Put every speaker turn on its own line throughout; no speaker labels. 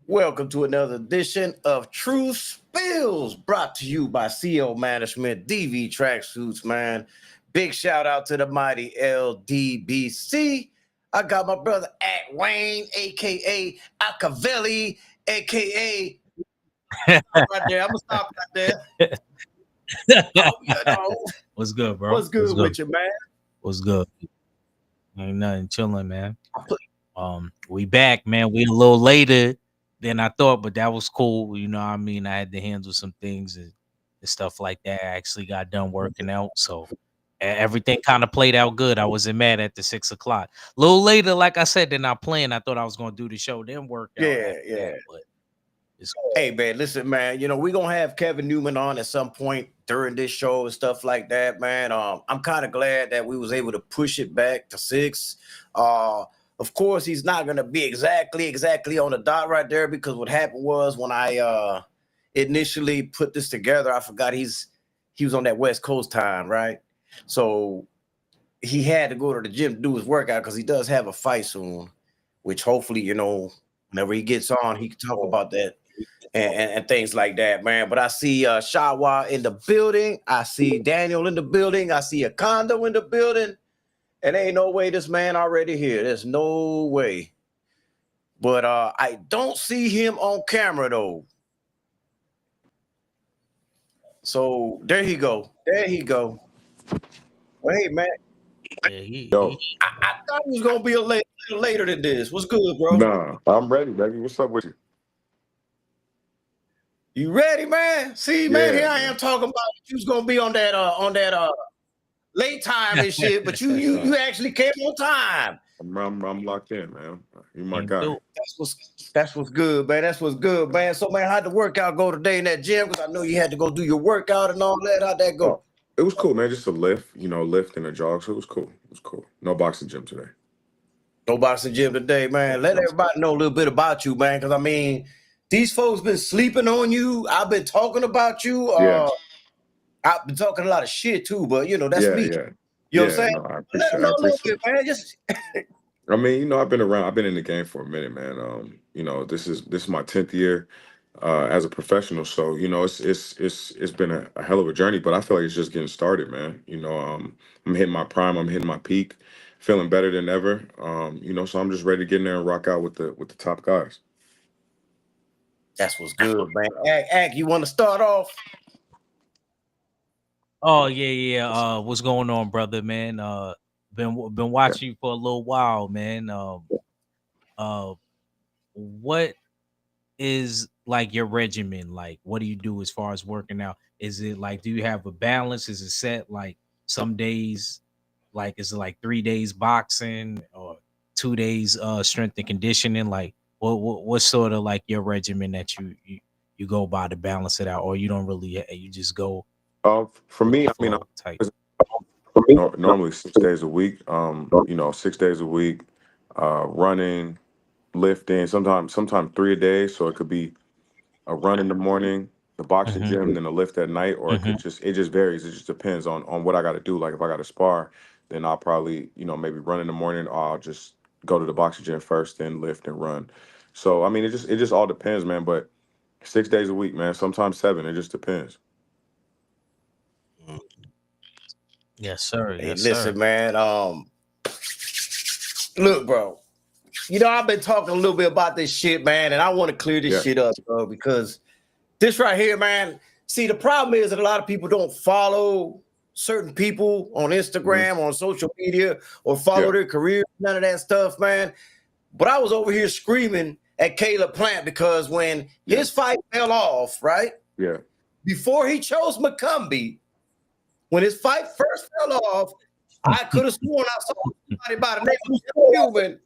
Welcome to another edition of True Spills, brought to you by CO Management, DV Tracksuits, man. Big shout out to the mighty LDBC. I got my brother at Wayne, aka Acavelli, aka right there. I'm gonna stop right there. Oh, you know,
What's good, bro?
what's
What's
good
good?
with you, man?
What's good? Ain't nothing, chilling, man. We back, man. We a little later than I thought, but that was cool. You know what I mean? I had to handle some things and stuff like that. I actually got done working out, so everything kind of played out good. I wasn't mad at the 6 o'clock. A little later, like I said, than I planned. I thought I was gonna do the show, then work out
Yeah,
after
yeah.
that, but it's
Hey man, listen, man. We're gonna have Kevin Newman on at some point during this show and stuff like that, man. I'm kind of glad that we was able to push it back to 6. Of course, he's not gonna be exactly on the dot right there because what happened was when I initially put this together, I forgot he was on that West Coast time, right? So he had to go to the gym to do his workout because he does have a fight soon, which hopefully, whenever he gets on, he can talk about that and things like that, man. But I see Shawa in the building. I see Daniel in the building. I see a condo in the building. And ain't no way this man already here. There's no way. But I don't see him on camera though. So there he go. There he go. Well, hey man,
yeah,
Yo,
I thought it was gonna be little later than this. What's good, bro?
nah, I'm ready, baby. What's up with you?
You ready, man? See, man,
Yeah,
here I am
man.
talking about you was gonna be on that late time and shit, but you you
Nah,
you actually came on time.
I'm locked in, man. You my
came
guy.
through.
That's what's good, man. That's what's good, man. So man, how'd the workout go today in that gym? Because I know you had to go do your workout and all that. How'd that go?
Oh, it was cool, man. Just a lift, lift and a jog. So it was cool. It was cool. No boxing gym today.
No boxing gym today, man. Let
No.
everybody know a little bit about you, man. Because I mean, these folks been sleeping on you. I've been talking about you.
Yeah,
I've been talking a lot of shit too, but that's
yeah,
me.
yeah,
You know what I'm
yeah.
saying?
No, I
Let
appreciate.
them
I
know a little
appreciate.
bit, man. Just
I mean, I've been around. I've been in the game for a minute, man. This is my 10th year as a professional. So it's been a hell of a journey, but I feel like it's just getting started, man. I'm hitting my prime. I'm hitting my peak, feeling better than ever. So I'm just ready to get in there and rock out with the top guys.
that's what's good, man. Ack, you want to start off?
Oh yeah, yeah. What's going on, brother, man? Been
Yeah.
watching you for a little while, man. Uh, what is like your regimen? Like, what do you do as far as working out? Is it like, do you have a balance? Is it set like some days, like is it like 3 days boxing or 2 days strength and conditioning? Like, what's sort of like your regimen that you go by to balance it out, or you don't really you just go
For
with
me,
the
I mean,
flow type?
normally 6 days a week. 6 days a week, running, lifting. Sometimes three a day. So it could be a run in the morning, the boxing
Mm-hmm.
gym, then a lift at night, or
Mm-hmm.
it just varies. It just depends on what I got to do. Like if I got to spar, then I'll probably maybe run in the morning, or I'll just go to the boxing gym first, then lift and run. So I mean, it just all depends, man. But 6 days a week, man. Sometimes seven. It just depends.
Yes, sir.
Hey,
Yes, sir.
listen, man. Look, bro. I've been talking a little bit about this shit, man, and I want to clear this
Yeah.
shit up, bro, because this right here, man. See, the problem is that a lot of people don't follow certain people on
Hmm.
Instagram, on social media, or follow
Yeah.
their career, none of that stuff, man. But I was over here screaming at Caleb Plant because when
Yeah.
his fight fell off, right,
Yeah.
before he chose McCumbee, when his fight first fell off, I could have sworn I saw somebody by the name of Kevin Newman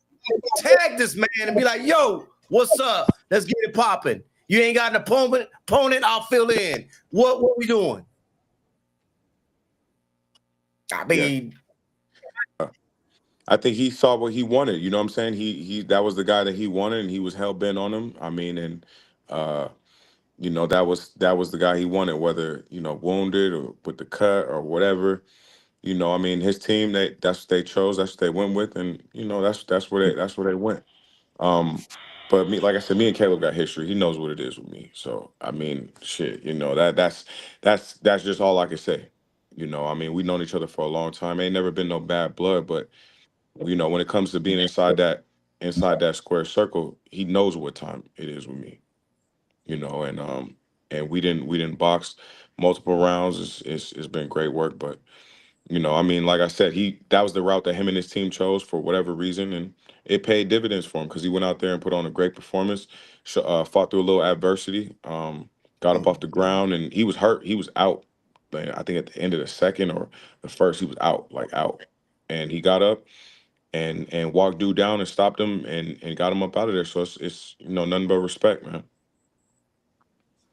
tag this man and be like, yo, what's up? Let's get it popping. You ain't got an opponent, I'll fill in. What we doing? I
Yeah.
mean,
I think he saw what he wanted. You know what I'm saying? He that was the guy that he wanted, and he was hell bent on him. I mean, and uh, that was the guy he wanted, whether wounded or with the cut or whatever. I mean, his team, that's what they chose, that's what they went with, and that's where they went. Um, But me, like I said, me and Caleb got history. He knows what it is with me. So I mean, shit, that's just all I can say. I mean, we known each other for a long time. Ain't never been no bad blood, but when it comes to being inside that square circle, he knows what time it is with me. And we didn't box multiple rounds. It's been great work, but I mean, like I said, that was the route that him and his team chose for whatever reason, and it paid dividends for him because he went out there and put on a great performance, fought through a little adversity, got up off the ground, and he was hurt. He was out. I think at the end of the second or the first, he was out, like out, and he got up and walked dude down and stopped him and got him up out of there. So it's nothing but respect, man.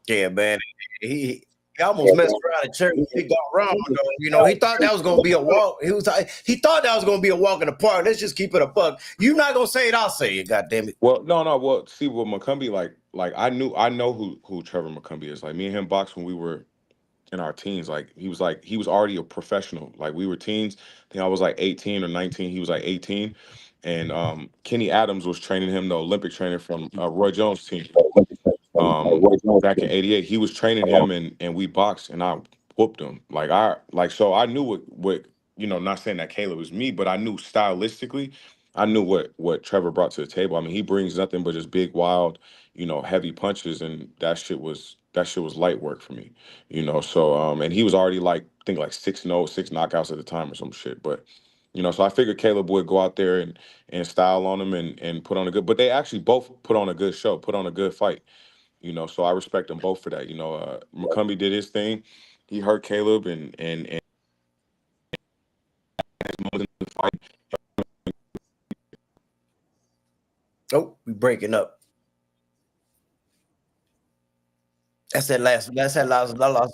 Yeah, man. He almost messed around and cherry picked got wrong. Though. He thought that was gonna be a walk. He thought that was gonna be a walk in the park. Let's just keep it a buck. You not gonna say it, I'll say it. God damn it.
Well, no. Well, see, what McCumbee like I know who Trevor McCumbee is. Like me and him boxed when we were in our teens. Like he was already a professional. Like we were teens. I think I was like 18 or 19. He was like 18, and Kenny Adams was training him, the Olympic trainer from Roy Jones' team. Back in '88, he was training him, and we boxed, and I whooped him. So I knew what not saying that Caleb was me, but I knew stylistically, I knew what Trevor brought to the table. I mean, he brings nothing but just big, wild, heavy punches, and that shit was light work for me. So and he was already like I think like 6-0, 6 knockouts at the time or some shit. But so I figured Caleb would go out there and style on him and put on a good. But they actually both put on a good show, put on a good fight. So I respect them both for that. McCumbee did his thing. He hurt Caleb and the fight.
Oh, we breaking up. That's that Las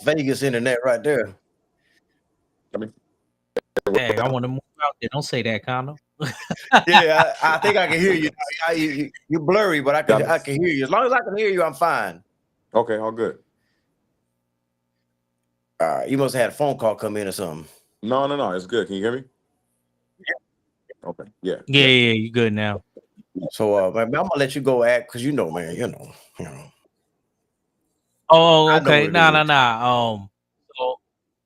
Vegas internet right there.
I mean,
Dang, I want to move out there. Don't say that, Connor.
Yeah, I think I can hear you. You're blurry, but I can hear you. As long as I can hear you, I'm fine.
Okay, all good.
You must have had a phone call come in or something.
No, it's good. Can you hear me? Okay, yeah.
Yeah, you good now.
So, man, I'm gonna let you go act because man,
Oh,
I know
okay.
what it
Nah.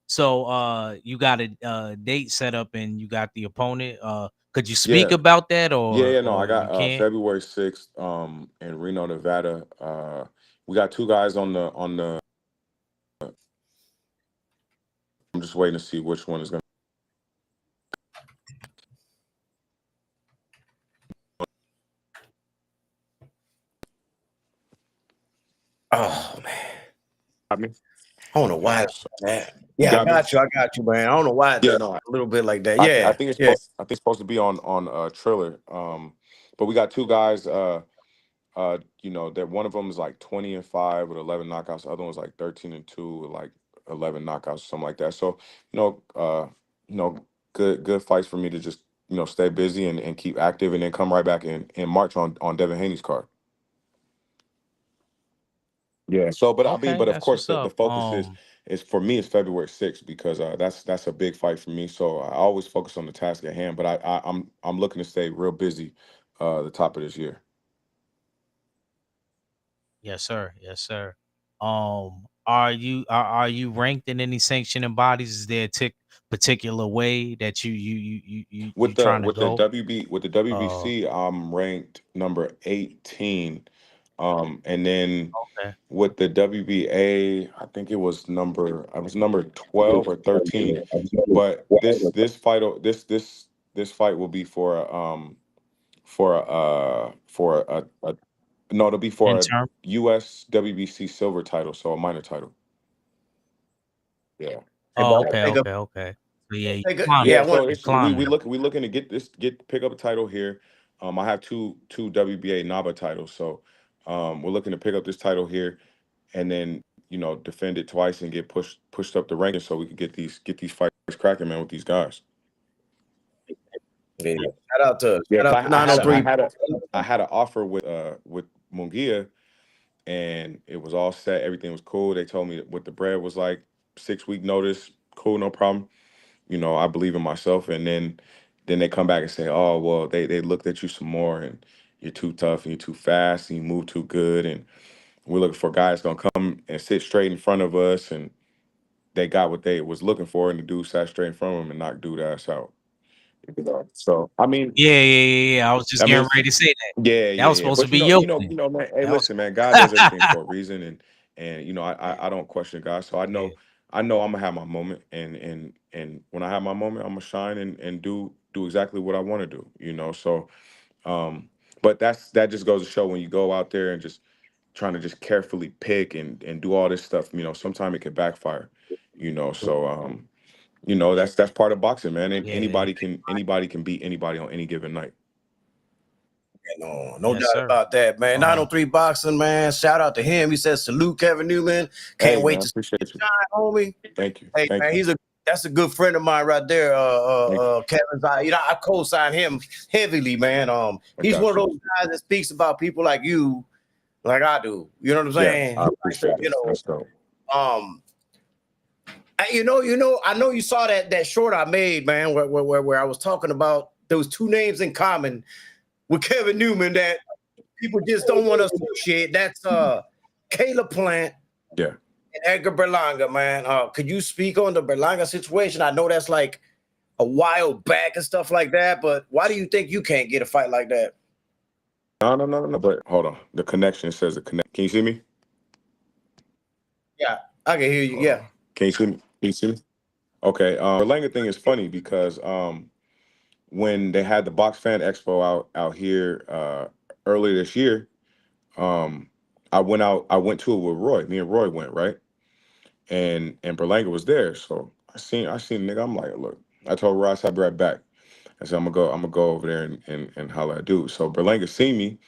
So you got a date set up and you got the opponent. Could you speak
Yeah.
about that
Yeah, no, I
or you
got
can't?
February 6th in Reno, Nevada. We got two guys on the I'm just waiting to see which one is gonna.
Oh man,
I mean,
I don't know why.
okay, so you
Yeah, I
got me.
got you, man. I don't know why it's
Yeah,
a
no,
little bit like that.
I
Yeah,
think it's
yeah.
supposed to be on Triller. But we got two guys. That one of them is like 20-5 with 11 knockouts. The other one's like 13-2 with like 11 knockouts, something like that. So you know, good fights for me to just stay busy and keep active, and then come right back in March on Devin Haney's card. Yeah. So, but I mean,
Okay,
but of
that's
course,
what's
the
up.
focus is for me is February 6th because that's a big fight for me. So I always focus on the task at hand, but I'm looking to stay real busy the top of this year.
Yes, sir. Yes, sir. Are you ranked in any sanctioning bodies? Is there a particular way that you trying to
With the
go? Uh,
WBC, I'm ranked number 18. And then
okay.
with the WBA, I was number 12 or 13. But this fight will be for a no, it'll be
In
for a
term.
US WBC silver title, so a minor title. Yeah.
Hey, but
Oh,
I'm gonna
okay,
take a,
okay, okay. So yeah, you
yeah.
climbing,
Yeah,
I want.
so
you
it's we
climbing.
looking to pick up a title here. I have two WBA NABA titles, so we're looking to pick up this title here, and then defend it twice and get pushed up the rankings so we can get these fights cracking, man, with these guys.
Yeah.
Yeah,
Shout
'cause
out to
I had a,
903.
I had an offer with Mungia, and it was all set. Everything was cool. They told me what the bread was like, 6-week notice, cool, no problem. I believe in myself, and then they come back and say, oh well, they looked at you some more, and you're too tough and you're too fast and you move too good, and we're looking for guys gonna come and sit straight in front of us, and they got what they was looking for, and the dude sat straight in front of them and knocked dude ass out. So
Yeah, yeah, yeah, yeah. I was just
I mean,
getting
it's,
ready to say that.
yeah,
That
yeah,
was
yeah.
supposed to
But
be your thing.
man. Hey,
That was
listen, man. God does everything for a reason, and I don't question God. So
yeah,
I know I'm gonna have my moment, and when I have my moment, I'm gonna shine and do exactly what I want to do. So um, but that just goes to show when you go out there and just trying to just carefully pick and do all this stuff. Sometimes it can backfire. So that's part of boxing, man. And
yeah, yeah.
anybody can beat anybody on any given night.
No, no
Yes,
doubt
sir.
about that, man.
Um,
903 Boxing, man. Shout out to him. He says, salute Kevin Newman. Can't
Hey,
wait
man,
to see you
appreciate you.
shine, homie.
Thank you.
Hey,
Thank
man,
you.
that's a good friend of mine right there.
Thank you.
Kevin's, I co-sign him heavily, man.
I
He's one
got
of
you.
those guys that speaks about people like you, like I do. You know what I'm
Yeah,
saying?
I
Like,
appreciate
you
it.
know,
Let's go.
um, I know you saw that short I made, man, where I was talking about those two names in common with Kevin Newman that people just don't want to associate. That's Caleb Plant
Yeah.
and Edgar Berlanga, man. Could you speak on the Berlanga situation? I know that's like a while back and stuff like that, but why do you think you can't get a fight like that?
No, no, no, no. But hold on. The connection says the connect. Can you see me?
Yeah, I can hear you.
Hold on.
Yeah.
Can you see me? Can you see me? Okay. Berlanga thing is funny because when they had the Box Fan Expo out here earlier this year, um, I went to it with Roy. Me and Roy went, right? And Berlanga was there. So I seen the nigga. I'm like, look, I told Ross I'll be right back. I said I'm gonna go over there and holler at dude. So Berlanga seen me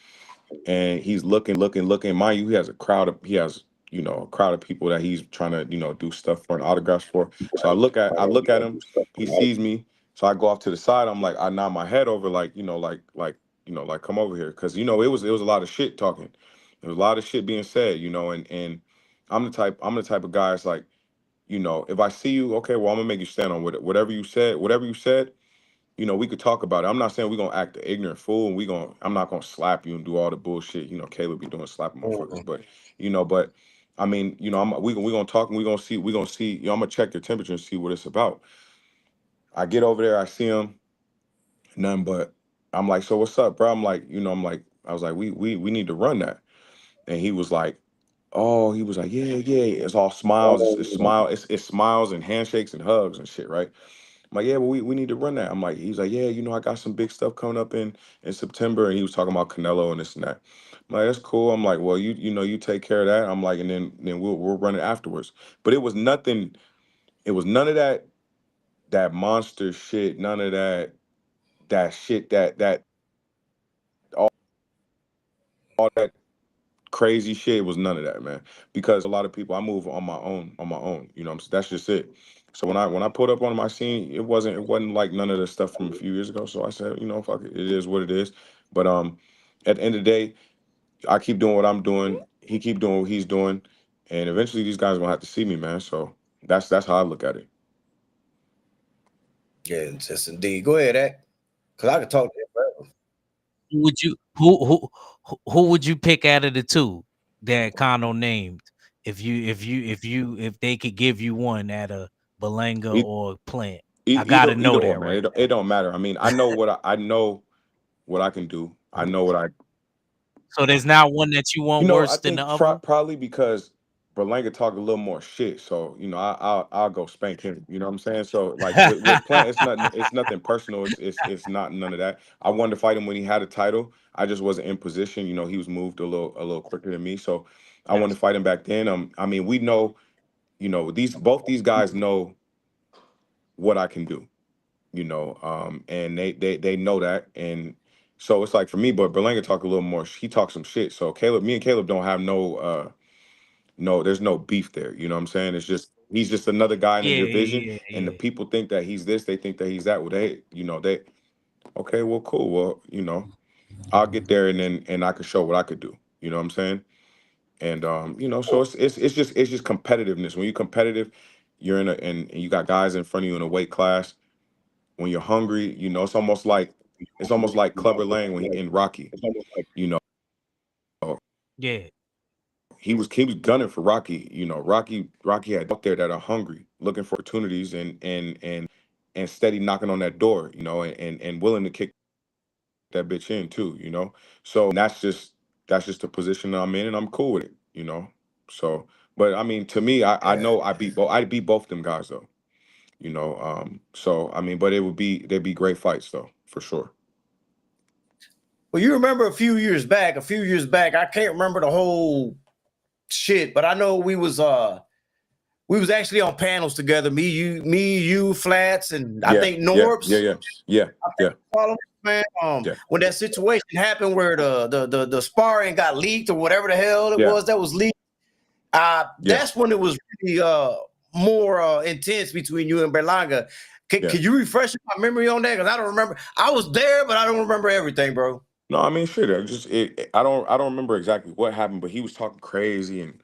and he's looking. Mind you, he has a crowd of people that he's trying to, do stuff for and autographs for. So I look at him, he sees me, so I go off to the side. I'm like, I nod my head over, like, like come over here. Cause it was a lot of shit talking. There was a lot of shit being said, and I'm the type of guy. It's like, if I see you, okay, well, I'm gonna make you stand on whatever you said, we could talk about it. I'm not saying we're gonna act an ignorant fool and I'm not gonna slap you and do all the bullshit, Caleb be doing slapping motherfuckers.
Mhm.
But I mean, we gonna talk and we gonna see, I'm gonna check your temperature and see what it's about. I get over there, I see him, nothing but I'm like, so what's up, bro? I was like, we need to run that. And he was like, yeah, yeah. It's all smiles, it's smiles and handshakes and hugs and shit, right? I'm like, yeah, well, we need to run that. He's like, yeah, I got some big stuff coming up in September, and he was talking about Canelo and this and that. I'm like, that's cool. I'm like, well, you take care of that. I'm like, and then we'll run it afterwards. But it was nothing. It was none of that monster shit. None of that shit that all that crazy shit. It was none of that, man. Because a lot of people, I move on my own. That's just it. So when I pulled up on my scene, it wasn't like none of the stuff from a few years ago. So I said, fuck it, it is what it is. But at the end of the day, I keep doing what I'm doing. He keep doing what he's doing, and eventually these guys are gonna have to see me, man. So that's how I look at it.
Yeah, yes, indeed. Go ahead, Act. Because I could talk to him forever.
who would you who would you pick out of the two that Kano named if they could give you one at a Belanga
E-
or Plant? I gotta
either
know
or,
that
man.
right
It
there.
don't matter. I mean, I know what I can do. I know what I
So there's not one that you want
I
worse than the
think
other one?
probably because Berlanga talk a little more shit, so I'll go spank him. You know what I'm saying? So like with Plant, it's nothing personal. It's not none of that. I wanted to fight him when he had a title. I just wasn't in position. He was moved a little quicker than me, so I wanted
Yes.
to fight him back then. I mean, we know, both these guys know what I can do. And they know that, and so it's like for me, but Berlanga talk a little more. He talks some shit. So me and Caleb don't have no, there's no beef there. You know what I'm saying? It's just he's just another guy in the
Yeah,
division,
yeah,
and the
yeah.
people think that he's this, they think that he's that. Well, they okay, well, cool. Well, I'll get there, and I could show what I could do. You know what I'm saying? And so it's just competitiveness. When you're competitive, and you got guys in front of you in a weight class. When you're hungry, it's almost like It's almost like Clubber Lang when he in Rocky. You know,
Yeah.
he was gunning for Rocky. You know, Rocky had out there that are hungry, looking for opportunities and steady knocking on that door. You know, and willing to kick that bitch in too. You know, so that's just the position that I'm in, and I'm cool with it. You know, so but I mean, to me, I
Yeah.
know I beat both them guys though. You know, so I mean, but they'd be great fights though, for sure.
Well, you remember a few years back, I can't remember the whole shit, but I know we was actually on panels together. Me, you, Flats, and I
Yeah,
think
yeah, yeah,
Norbs.
yeah, yeah, yeah,
Follow man.
yeah,
When that situation happened where the sparring got leaked or whatever the hell it
yeah,
was that was leaked,
yeah,
that's when it was really more intense between you and Berlanga.
yeah.
Can you refresh my memory on that? Because I don't remember. I was there, but I don't remember everything, bro.
No, I mean, shit. I don't remember exactly what happened, but he was talking crazy and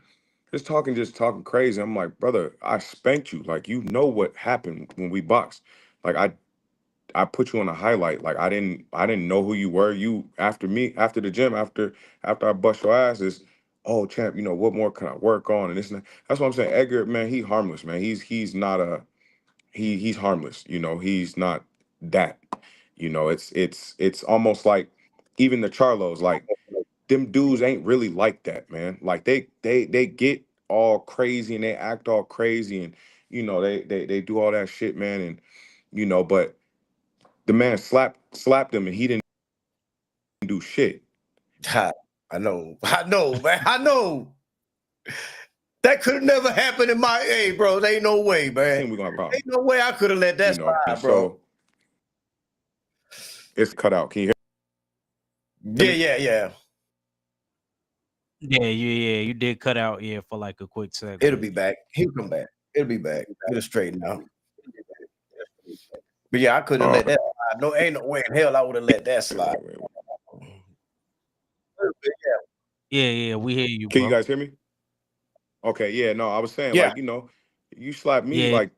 just talking crazy. I'm like, brother, I spanked you. Like, you know what happened when we boxed. Like, I put you on a highlight. Like, I didn't know who you were. You after me after the gym after I bust your ass is, oh champ, you know what more can I work on and this and that. That's what I'm saying. Edgar, man, he harmless, man. He's not a he's harmless. You know, he's not that. You know, it's almost like even the Charlos, like them dudes ain't really like that, man. Like they get all crazy and they act all crazy and you know they do all that shit, man. And you know, but the man slapped him and he didn't do shit.
I know, man. I know. That could have never happened in my age, bro. There ain't no way, man.
Then we're gonna have a
Ain't
problem,
no way I could have let
you
that
know. And
slide, bro.
so it's cut out. Can you hear
Yeah,
me?
yeah, yeah.
Yeah. You did cut out, yeah, for like a quick
It'll
second.
be back. He'll come back. It'll be back. It'll straighten out. But yeah, I couldn't
Oh,
let that slide. No, ain't no way in hell I would have let that slide.
wait.
Yeah, we hear you,
Can you
bro.
guys hear me? Okay, yeah, no, I was saying
Yeah,
like, you know, you slap me
Yeah,
like,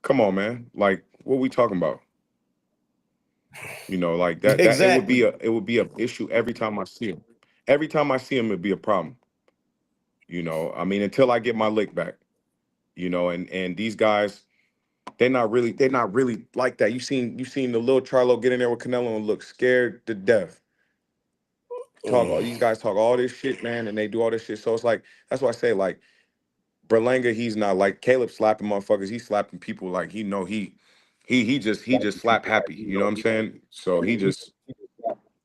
come on, man. Like, what we talking about? You know, like that
exactly.
it would be a issue every time I see him. Every time I see him, it'd be a problem. You know, I mean, until I get my lick back. You know, and these guys, they're not really like that. You seen the little Charlo get in there with Canelo and look scared to death. These guys talk all this shit, man, and they do all this shit. So it's like that's why I say like Berlanga, he's not like Caleb slapping motherfuckers. He's slapping people like he know he just slap happy. You know what I'm saying? So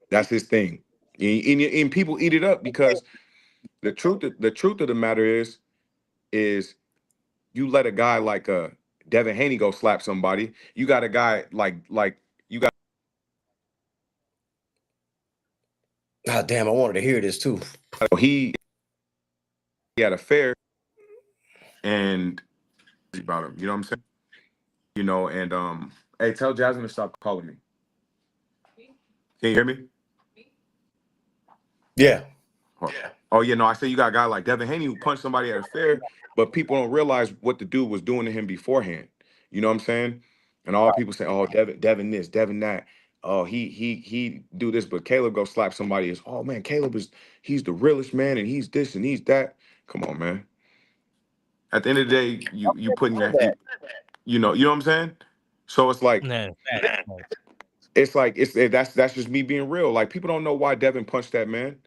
that's his thing. And people eat it up because the truth of the matter is you let a guy like Devin Haney go slap somebody. You got a guy like you got
God damn, I wanted to hear this too.
he had a fair and about him. You know what I'm saying? You know, and hey, tell Jasmine to stop calling me. Can you hear me?
Yeah.
Oh yeah, no, I say you got a guy like Devin Haney who punched somebody at a fair, but people don't realize what the dude was doing to him beforehand. You know what I'm saying? And all people say, oh, Devin this, Devin that. Oh, he do this, but Caleb go slap somebody. Is oh man, he's the realest man, and he's this and he's that. Come on, man. At the end of the day, you putting your you know what I'm saying? So
nah, facts.
that's just me being real. Like people don't know why Devin punched that man.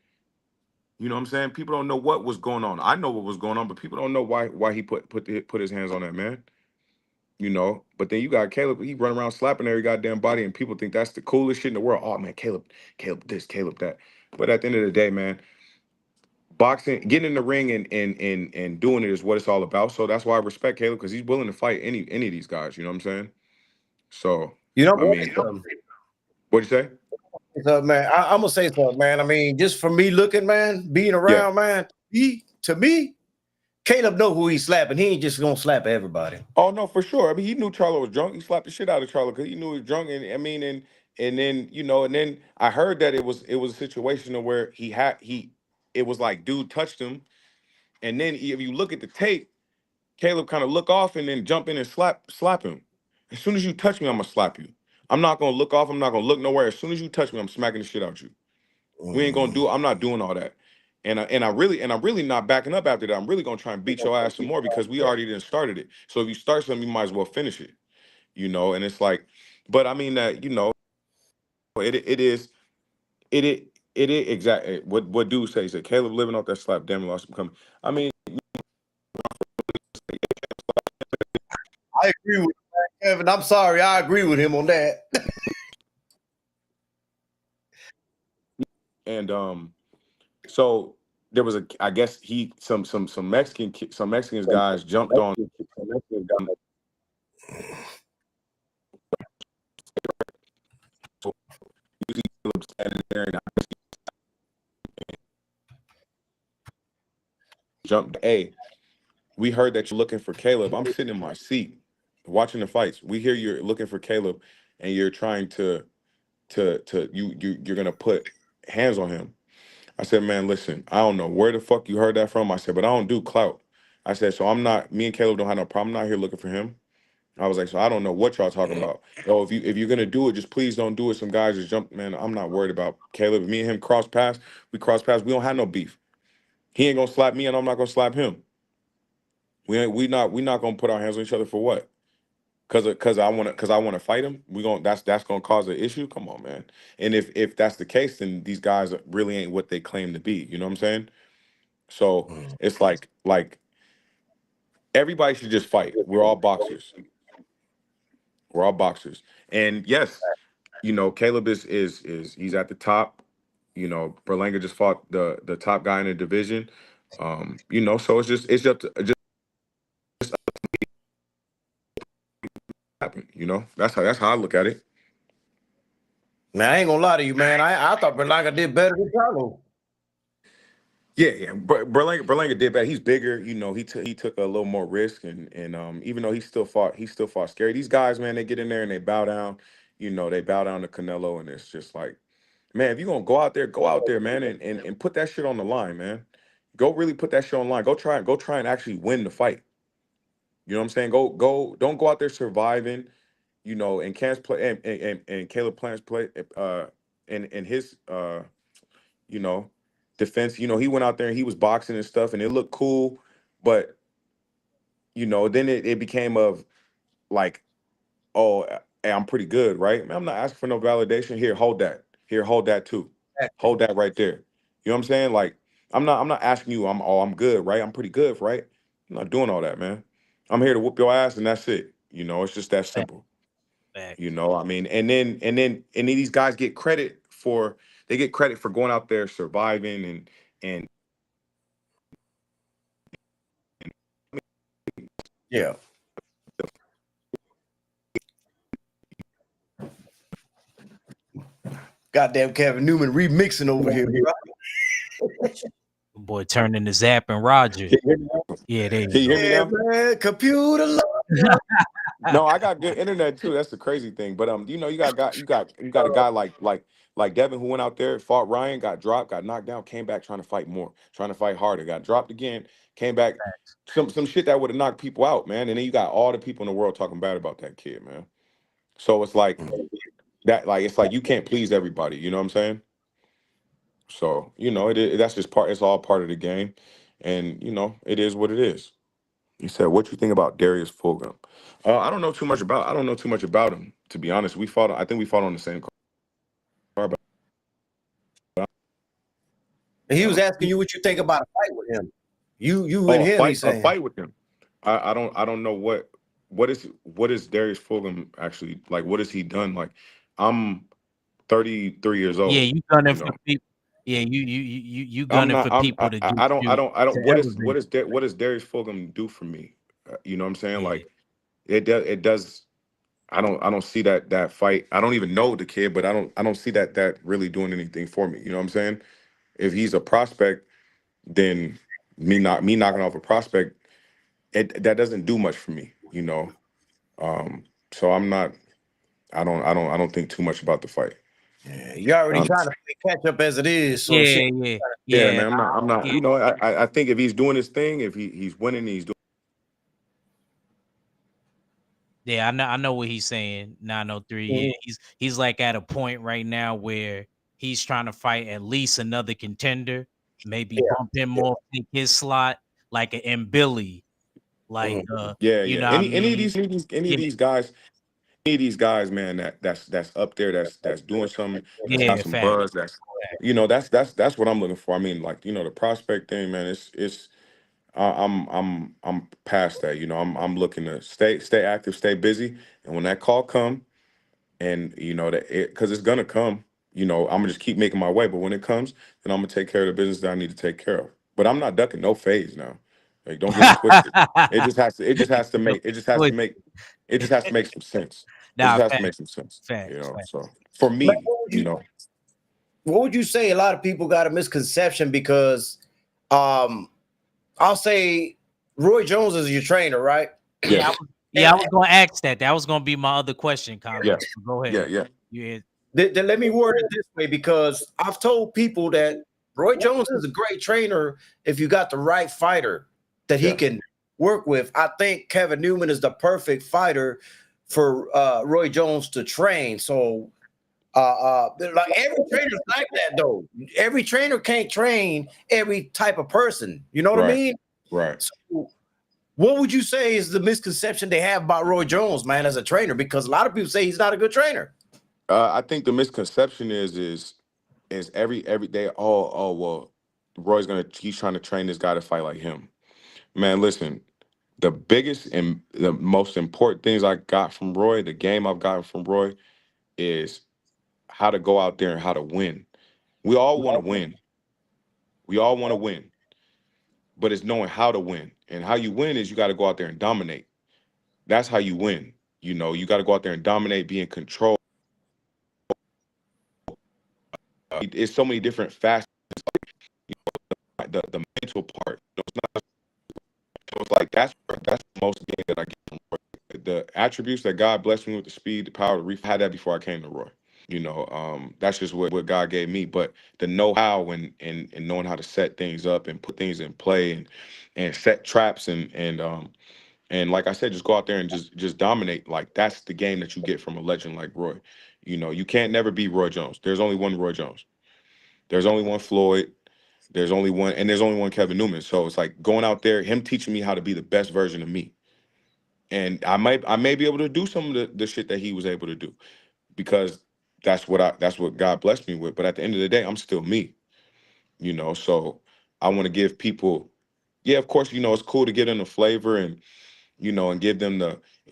You know what I'm saying? People don't know what was going on. I know what was going on, but people don't know why he put his hands on that man. You know, but then you got Caleb. He run around slapping every goddamn body, and people think that's the coolest shit in the world. Oh man, Caleb this, Caleb that. But at the end of the day, man, boxing, getting in the ring and doing it is what it's all about. So that's why I respect Caleb because he's willing to fight any of these guys. You know what I'm saying? So
You know
I mean,
what?
what'd you say?
So, man, I'm gonna say something, man. I mean, just for me looking, man, being
Yeah.
around, man, to me, Caleb know who he's slapping. He ain't just gonna slap everybody.
Oh no, for sure. I mean, he knew Charlo was drunk. He slapped the shit out of Charlo because he knew he was drunk. And I mean, and then and then I heard that it was a situation where it was like dude touched him, and then if you look at the tape, Caleb kind of look off and then jump in and slap him. As soon as you touch me, I'm gonna slap you. I'm not gonna look off. I'm not gonna look nowhere. As soon as you touch me, I'm smacking the shit out you. We ain't gonna do. I'm not doing all that. I'm really not backing up after that. I'm really gonna try and beat your ass some more because we already didn't started it. So if you start something, you might as well finish it. And it's like, but I mean that it is exactly what dude says. He said Caleb living off that slap, damn lost him coming. I mean,
I agree with Kevin. I'm sorry, I agree with him on that.
and so there was I guess some Mexicans guys jumped on. Caleb standing there and jumped. Hey, we heard that you're looking for Caleb. I'm sitting in my seat watching the fights. We hear you're looking for Caleb, and you're trying you're gonna put hands on him. I said, man, listen, I don't know where the fuck you heard that from. I said, but I don't do clout. I said, so me and Caleb don't have no problem. I'm not here looking for him. I was like, so I don't know what y'all talking about. Oh, if you're gonna do it, just please don't do it. Some guys just jump, man. I'm not worried about Caleb. Me and him cross paths. We cross paths. We don't have no beef. He ain't gonna slap me, and I'm not gonna slap him. We not gonna put our hands on each other for what? Cause I wanna fight him. That's gonna cause an issue. Come on, man. And if that's the case, then these guys really ain't what they claim to be. You know what I'm saying? So it's like everybody should just fight. We're all boxers. We're all boxers. And yes, Caleb is he's at the top. Berlanga just fought the top guy in the division. So it's just happen. That's how I look at it.
Man, I ain't gonna lie to you, man. I thought Berlanga did better than Carlo.
Yeah. Berlanga did bad. He's bigger. He took a little more risk, and even though he still fought scary. These guys, man, they get in there and they bow down. They bow down to Canelo, and it's just like, man, if you're gonna go out there, man, and put that shit on the line, man. Go really put that shit on the line. Go try and actually win the fight. You know what I'm saying? Don't go out there surviving. And Cam's play and Caleb Plant's play in his you know, defense. He went out there and he was boxing and stuff, and it looked cool, but then it became of like, oh, hey, I'm pretty good, right? Man, I'm not asking for no validation. Here, hold that. Here, hold that too. Hold that right there. You know what I'm saying? Like, I'm not asking you. I'm good, right? I'm pretty good, right? I'm not doing all that, man. I'm here to whoop your ass, and that's it. It's just that simple.
Facts.
I mean, and then these guys get credit for going out there surviving and
Yeah. Goddamn Kevin Newman remixing over here, bro.
Boy, turning to Zap and Roger. Yeah, there
Can you hear me
Yeah,
now?
man. Computer love.
No, I got good internet too. That's the crazy thing. But you got a guy like Devin who went out there, fought Ryan, got dropped, got knocked down, came back trying to fight more, trying to fight harder, got dropped again, came back. Some shit that would have knocked people out, man. And then you got all the people in the world talking bad about that kid, man. So it's like that, like it's like you can't please everybody, you know what I'm saying? So, that's just it's all part of the game. And it is what it is. He said, "What you think about Darius Fulgham?" I don't know too much about him, to be honest. I think we fought on the same card. But
And he was asking you what you think about a fight with him. You and
a
him, he's
a
saying.
fight with him. I don't know what is Darius Fulgham actually like. What has he done? Like, I'm 33 years
Yeah,
old.
you gunning
You
for
know,
people. Yeah, you
I'm
gunning
not.
for people to get you
I don't.
to
What is
elevate.
what is what does Darius Fulgham do for me? You know what I'm saying?
Yeah,
Like, it does. I don't see that fight. I don't even know the kid, but I don't see that really doing anything for me. You know what I'm saying? If he's a prospect, then me knocking off a prospect, that doesn't do much for me. So I'm not. I don't think too much about the fight.
Yeah, you already trying to play catch up as it is. So shit.
yeah,
Yeah,
yeah.
man. I'm not.
Yeah.
I think if he's doing his thing, if he's winning, he's doing.
Yeah, I know what he's saying. 903. Yeah,
Mhm.
he's like at a point right now where he's trying to fight at least another contender, maybe
Yeah,
bump him
yeah.
off, take his slot, like an Billy, like
Mhm.
Yeah,
you
yeah.
know what I
Any of
mean?
these any of
Yeah,
these guys, any of these guys, man, that's up there, that's doing something, that's got
yeah,
some
fact.
buzz, that's that's what I'm looking for. I mean, like, the prospect thing, man, it's I'm past that. I'm looking to stay active, stay busy, and when that call come, and that because it's gonna come, I'm gonna just keep making my way. But when it comes, then I'm gonna take care of the business that I need to take care of. But I'm not ducking no phase now. Like, don't get it twisted. It just has to
No,
make it just has to
but-
make it just has to make some sense. It
nah,
just has to
facts,
make some sense.
facts.
So for
Man,
me,
what would you say? A lot of people got a misconception because, um, I'll say Roy Jones is your trainer, right?
Yeah,
yes,
I was gonna ask that. That was gonna be my other question, Conrad.
yes,
Go
yeah,
ahead.
yeah,
Yeah.
Then let me word it this way, because I've told people that Roy Jones is a great trainer if you got the right fighter that he
yeah.
can work with. I think Kevin Newman is the perfect fighter for Roy Jones to train. So like every trainer's like that though. Every trainer can't train every type of person. You know what I
Right,
mean?
right.
So what would you say is the misconception they have about Roy Jones, man, as a trainer? Because a lot of people say he's not a good trainer.
I think the misconception is every day. Oh, well, he's trying to train this guy to fight like him. Man, listen, the biggest and the most important things I got from Roy, the game I've gotten from Roy, is how to go out there and how to win. We all want to win. We all want to win, but it's knowing how to win. And how you win is you got to go out there and dominate. That's how you win. You got to go out there and dominate, be in control. It's so many different facets. The mental part. It's like that's the most game that I get from Roy. The attributes that God blessed me with, the speed, the power, the reef, I had that before I came to Roy. That's just what God gave me. But the know-how and knowing how to set things up and put things in play and set traps and like I said, just go out there and just dominate. Like, that's the game that you get from a legend like Roy. You can't never be Roy Jones. There's only one Roy Jones. There's only one Floyd. There's only one Kevin Newman. So it's like going out there, him teaching me how to be the best version of me. And I may be able to do some of the shit that he was able to do, because that's what God blessed me with. But at the end of the day, I'm still me. So I want to give people, yeah, of course, it's cool to get in the flavor and give them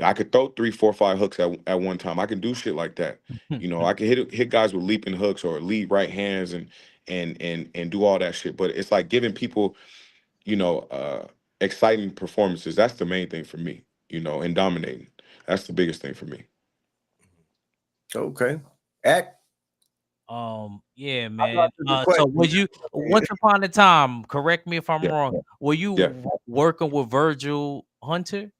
I could throw 3, 4, 5 hooks at one time. I can do shit like that. I can hit guys with leaping hooks or lead right hands and do all that shit. But it's like giving people, you know, uh, exciting performances. That's the main thing for me, and dominating. That's the biggest thing for me.
Okay. Act.
Yeah,
I
man.
thought the
So
question.
was you once upon a time, correct me if I'm
Yeah,
wrong, were you
yeah.
working with Virgil Hunter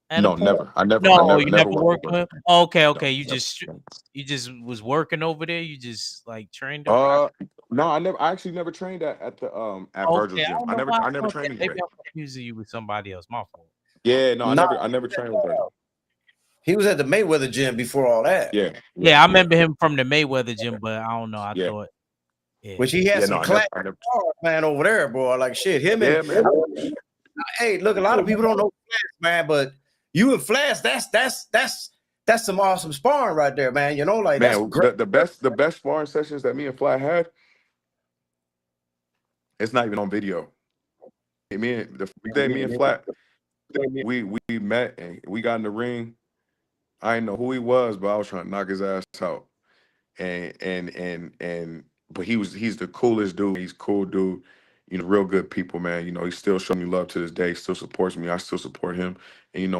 at a
No,
point?
never. I
No,
never,
you
never
never
worked with
worked
Bro.
with him? Okay,
No,
okay.
never.
You just was working over there. You just like trained him.
Uh, no, I never. I actually never trained at Virgil's
Okay, I
gym.
don't
I
know
never.
why I
I never
thought that.
trained
Maybe
anybody.
I'm confusing you with somebody else. My fault.
Yeah, no, I
Nah,
never. I never trained with Virgil.
he was at the Mayweather gym before all that,
Yeah, yeah,
Yeah, I
yeah,
remember him from the Mayweather gym, but I don't know. I
yeah,
thought, yeah.
which he had
yeah. No,
some class
I never.
man over there, boy. Like shit, him and
Yeah, man.
hey, look, a lot of people don't know Flash, man, but you and Flash, that's some awesome sparring right there, man. Like that's
Man,
great.
the best sparring sessions that me and Flat had, it's not even on video. The first day me and Flat, we met and we got in the ring. I didn't know who he was, but I was trying to knock his ass out. And but he's the coolest dude. He's a cool dude. Real good people, man. He still showing me love to this day. He still supports me. I still support him. And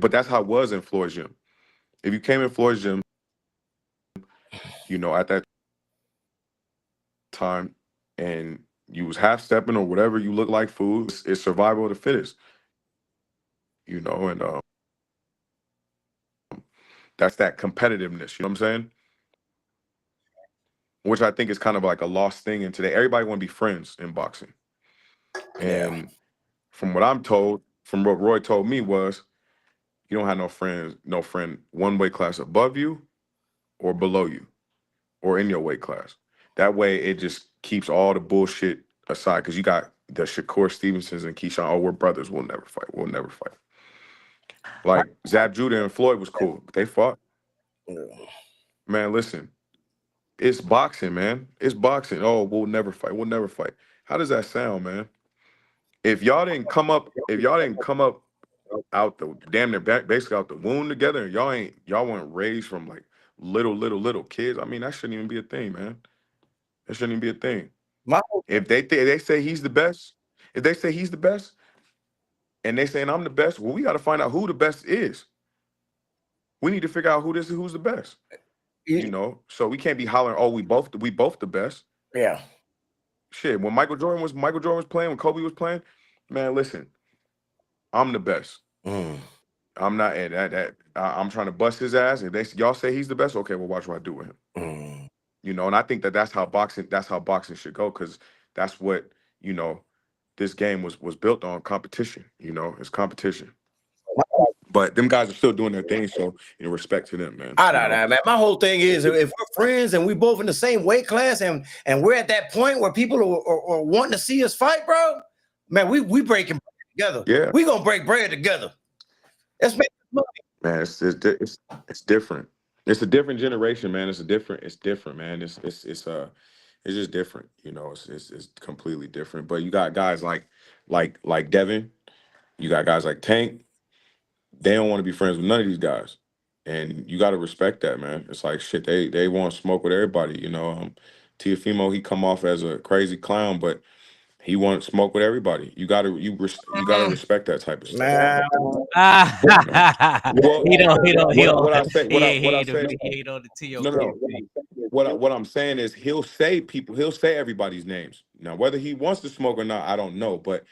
but that's how it was in Floyd's gym. If you came in Floyd's gym, at that time, and you was half stepping or whatever, you look like food. It's survival of the fittest. And that's that competitiveness. You know what I'm saying? Which I think is kind of like a lost thing in today. Everybody want to be friends in boxing.
Yeah.
And from what I'm told, from what Roy told me was, You don't have no friend one weight class above you or below you or in your weight class. That way it just keeps all the bullshit aside because you got the Shakur Stevensons and Keyshawn. Oh, we're brothers. We'll never fight. We'll never fight. Like Zab Judah and Floyd was cool, but they fought. Man, listen, it's boxing, man. It's boxing. Oh, we'll never fight. We'll never fight. How does that sound, man? If y'all didn't come up out the damn near back, basically out the womb together, and y'all weren't raised from like little kids. I mean, that shouldn't even be a thing, man. That shouldn't even be a thing.
My
If they say he's the best, if they say he's the best, and they saying I'm the best, well, we got to find out who the best is. We need to figure out who's the best. You know, so we can't be hollering, oh, we both the best.
yeah.
Shit, when Michael Jordan was playing, when Kobe was playing, man, listen, I'm the best. I'm not at that. I'm trying to bust his ass. If y'all say he's the best, okay, well, watch what I do with him. You know, and I think that's how boxing should go, because that's what, you know, this game was built on, competition. You know, it's competition. But them guys are still doing their thing, so in respect to them, man.
I don't know, man. My whole thing is, if we're friends and we both in the same weight class, and we're at that point where people are wanting to see us fight, bro, man, we breaking bread together.
Yeah,
we gonna break bread together. Let's make money.
Man, it's different. It's a different generation, man. It's different, man. It's just different. You know, it's completely different. But you got guys like Devin. You got guys like Tank. They don't want to be friends with none of these guys, and you got to respect that, man. It's like shit. They want to smoke with everybody. You know, Tiafimo, he come off as a crazy clown, but he wants to smoke with everybody. You gotta respect that type of stuff.
Man.
What I say. What I'm saying is he'll say everybody's names. Now, whether he wants to smoke or not, I don't know. But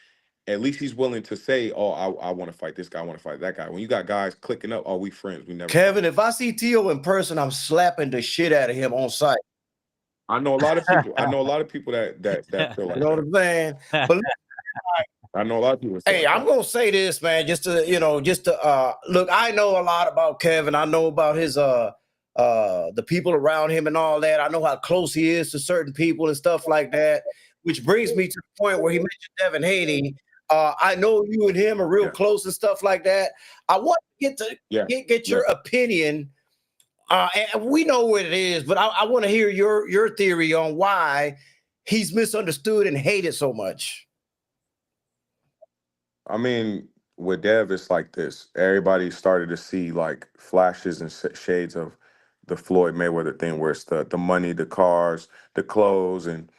at least he's willing to say, "Oh, I want to fight this guy. I want to fight that guy." When you got guys clicking up, "Oh, we friends. We never."
Kevin, if I see Tio in person, I'm slapping the shit out of him on sight.
I know a lot of people. that feel like
You know what I'm saying? But
I know a lot of people.
Hey, I'm gonna say this, man, just to look. I know a lot about Kevin. I know about his the people around him and all that. I know how close he is to certain people and stuff like that. Which brings me to the point where he mentioned Devin Haney. I know you and him are real close and stuff like that. I want to get your opinion. And we know what it is, but I want to hear your theory on why he's misunderstood and hated so much.
I mean, with Dev, it's like this. Everybody started to see like flashes and shades of the Floyd Mayweather thing, where it's the money, the cars, the clothes, and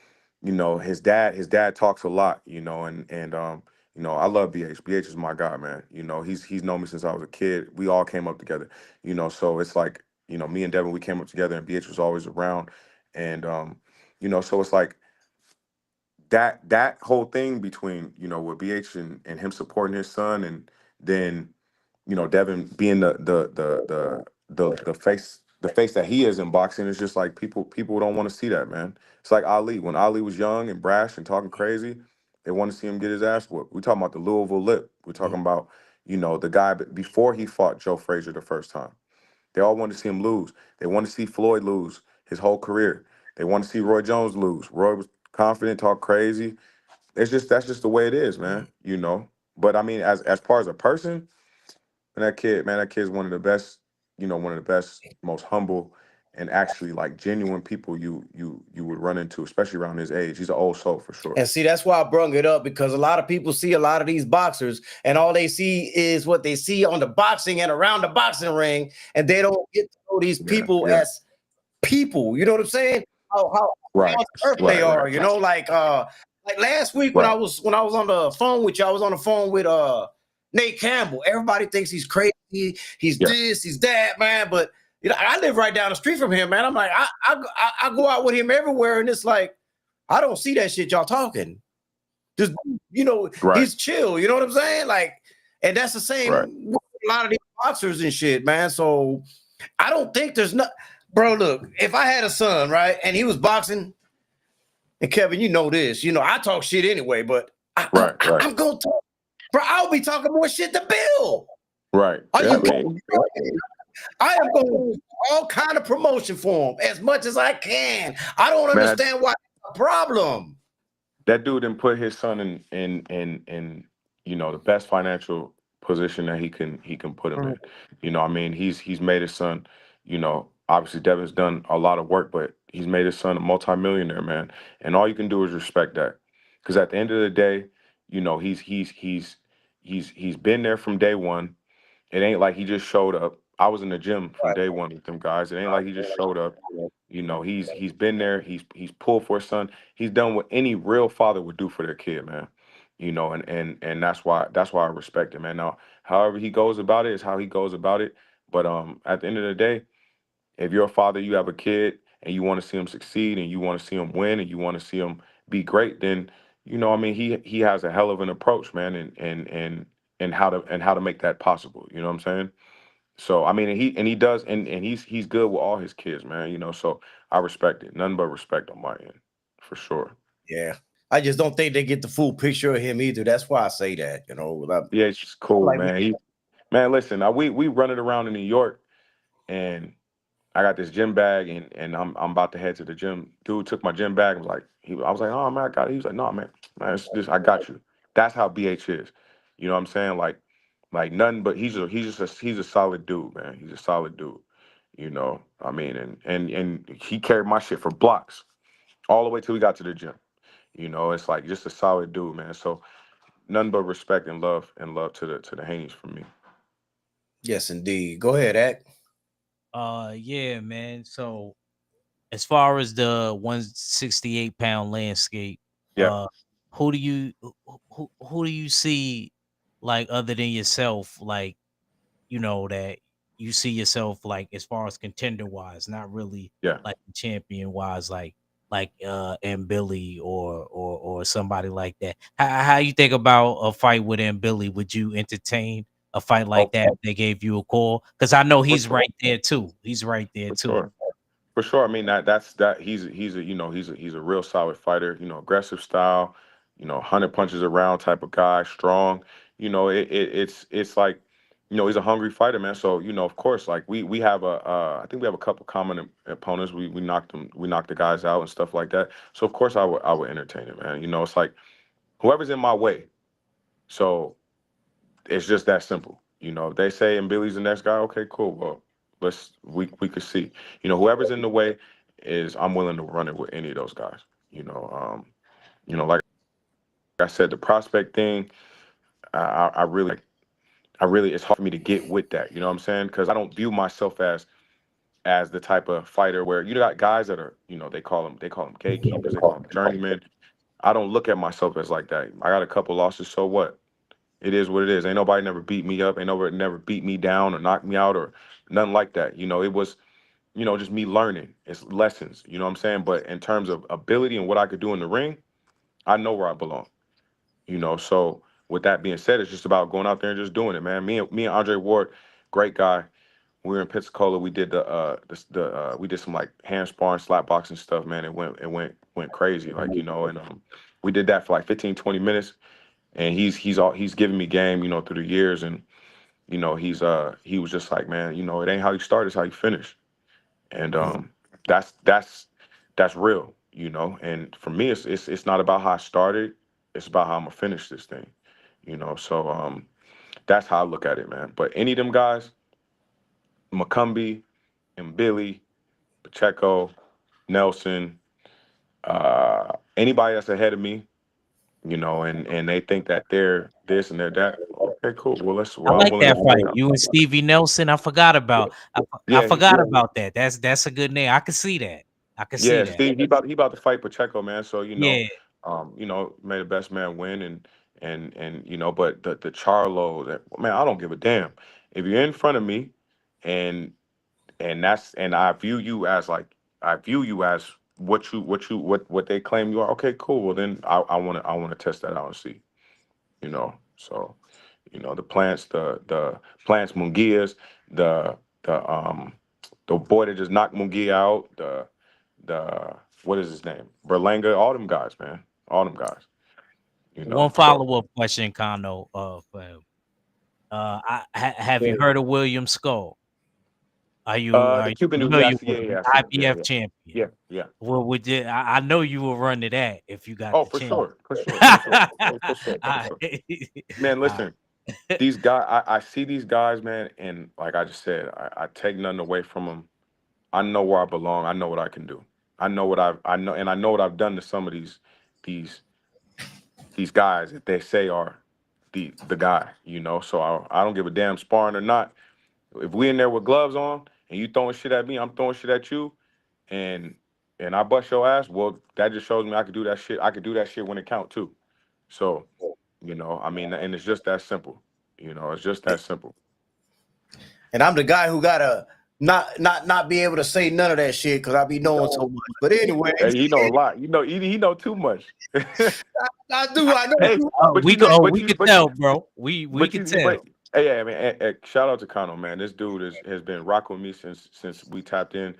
you know, his dad talks a lot, you know, and you know, I love BH. BH is my guy, man. You know, he's known me since I was a kid. We all came up together, you know, so it's like, you know, me and Devin, we came up together, and BH was always around. And you know, so it's like that whole thing between, you know, with BH and him supporting his son, and then, you know, Devin being the face that he is in boxing, is just like people don't want to see that, man. It's like Ali. When Ali was young and brash and talking crazy, they want to see him get his ass whooped. We're talking about the Louisville Lip. We're talking about, you know, the guy before he fought Joe Frazier the first time. They all want to see him lose. They want to see Floyd lose his whole career. They want to see Roy Jones lose. Roy was confident, talk crazy. That's just the way it is, man. You know. But I mean, as far as a person, and that kid's one of the best, you know, one of the best, most humble, and actually like genuine people you would run into, especially around his age. He's an old soul for sure.
And see, that's why I brung it up, because a lot of people see a lot of these boxers, and all they see is what they see on the boxing and around the boxing ring, and they don't get to know these people as people. You know what I'm saying? How they are. You know, like last week when I was on the phone with you, I was on the phone with Nate Campbell. Everybody thinks he's crazy. He's this, he's that, man. But you know, I live right down the street from him, man. I'm like, I go out with him everywhere, and it's like, I don't see that shit y'all talking. Just, you know, he's chill. You know what I'm saying? Like, and that's the same with a lot of these boxers and shit, man. So I don't think there's not, bro. Look, if I had a son, right, and he was boxing, and Kevin, you know this, you know, I talk shit anyway, but I'm gonna talk, bro. I'll be talking more shit to Bill.
Right.
Are
Yeah, I
you
mean,
kidding me? I am going to do all kind of promotion for him as much as I can. I don't
man,
understand why it's a problem.
that dude didn't put his son in the best financial position that he can put him
Mhm.
in. I mean, he's made his son, obviously Devin's done a lot of work, but he's made his son a multimillionaire, man. And all you can do is respect that. Because at the end of the day, he's been there from day one. It ain't like he just showed up. I was in the gym from
Right.
day one with them guys. It ain't like he just showed up. He's been there. He's pulled for his son. He's done what any real father would do for their kid, man. And that's why I respect him, man. Now, however he goes about it is how he goes about it. But at the end of the day, if you're a father, you have a kid, and you want to see him succeed, and you want to see him win, and you want to see him be great, then I mean, he has a hell of an approach, man, and how to make that possible. You know what I'm saying? So I mean, and he does, and he's good with all his kids, man. So I respect it. Nothing but respect on my end, for sure.
Yeah. I just don't think they get the full picture of him either. That's why I say that.
Yeah, it's just
I'm
cool,
like,
man. Man, listen, we running around in New York, and I got this gym bag, and I'm about to head to the gym. Dude took my gym bag and was like, I was like, oh man, I got it. He was like, no, man, it's just I got you. That's how BH is. You know what I'm saying? Like nothing, but he's a solid dude, man. He's a solid dude. I mean, and he carried my shit for blocks all the way till we got to the gym. It's like just a solid dude, man. So nothing but respect and love to the Haneys from me.
yes, indeed. Go ahead, Act.
Yeah, man. So as far as the 168-pound landscape,
Yeah,
uh, who do you who do you see, like, other than yourself, like, that you see yourself, like, as far as contender wise, not really
yeah.
like champion wise, like and Billy or somebody like that. How you think about a fight with and Billy? Would you entertain a fight like
Oh,
that if they gave you a call? Because I know
for
he's
sure,
right there too. He's right there
for
too.
sure. For sure. I mean that's he's a real solid fighter. Aggressive style. 100 punches around type of guy. Strong. It's like he's a hungry fighter, man. So of course, like we have I think we have a couple common opponents. We knocked the guys out and stuff like that. So of course I would entertain it, man. It's like whoever's in my way. So it's just that simple. If they say and Billy's the next guy, okay, cool. Well, we could see. Whoever's in the way is I'm willing to run it with any of those guys. Like I said, the prospect thing, I really it's hard for me to get with that. You know what I'm saying? Because I don't view myself as the type of fighter where you got guys that are, they call them gatekeepers, they call them journeymen. I don't look at myself as like that. I got a couple losses, so what? It is what it is. Ain't nobody never beat me up. Ain't nobody never beat me down or knocked me out or nothing like that. It was, just me learning. It's lessons. You know what I'm saying? But in terms of ability and what I could do in the ring, I know where I belong. So with that being said, it's just about going out there and just doing it, man. Me and Andre Ward, great guy. We were in Pensacola. We did we did some like hand sparring, slap boxing stuff, man. It went crazy, like and we did that for like 15, 20 minutes, and he's giving me game, through the years, and he was just like, man, it ain't how you start, it's how you finish. And
Mhm.
that's real, and for me it's not about how I started, it's about how I'm gonna finish this thing. So that's how I look at it, man. But any of them guys, McCumbee and Billy, Pacheco, Nelson, anybody that's ahead of me, and they think that they're this and they're that. Okay, cool.
I
I'm
like
willing to
that fight.
fight out.
You and Stevie Nelson. I forgot about. I
Yeah,
forgot about that. That's a good name. I can see that. I can see
yeah.
that.
Steve, he about to fight Pacheco, man. So
Yeah.
may the best man win, and but the Charlo, man, I don't give a damn if you're in front of me, and and I view you as what they claim you are. Okay, cool. Well, then I want to test that out and see. So the plants Mungias, the the um the boy that just knocked Mungia out, the what is his name? Berlanga, all them guys, man. All them guys.
One
So
follow up question, Kano. For him. Have you
Yeah.
heard of William Skull? Are
The
you
Cuban dude,
familiar
yes, yeah,
with him?
yeah,
The
I see him. Yeah,
IBF
yeah,
champion.
yeah, yeah.
Well, I know you will run to that if you got
Oh,
the
for
chance.
sure, for sure, for sure, for sure, for
I,
sure. Man, listen, these guys, I see these guys, man, and like I just said, I take nothing away from them. I know where I belong. I know what I can do. I know, and I know what I've done to some of these these guys that they say are the guy, you know. So I don't give a damn sparring or not. If we in there with gloves on and you throwing shit at me, I'm throwing shit at you, and I bust your ass. Well, that just shows me I could do that shit. I could do that shit when it count too. So, you know, I mean, and it's just that simple. You know, it's just that simple.
And I'm the guy who gotta not be able to say none of that shit because I be knowing so much. But anyway,
Hey, he know a lot. You know, he know too much.
I know
Hey,
too.
but you know,
we could tell, bro. We could tell.
but hey, yeah, I mean, shout out to Kano, man. This dude has been rocking with me since we tapped in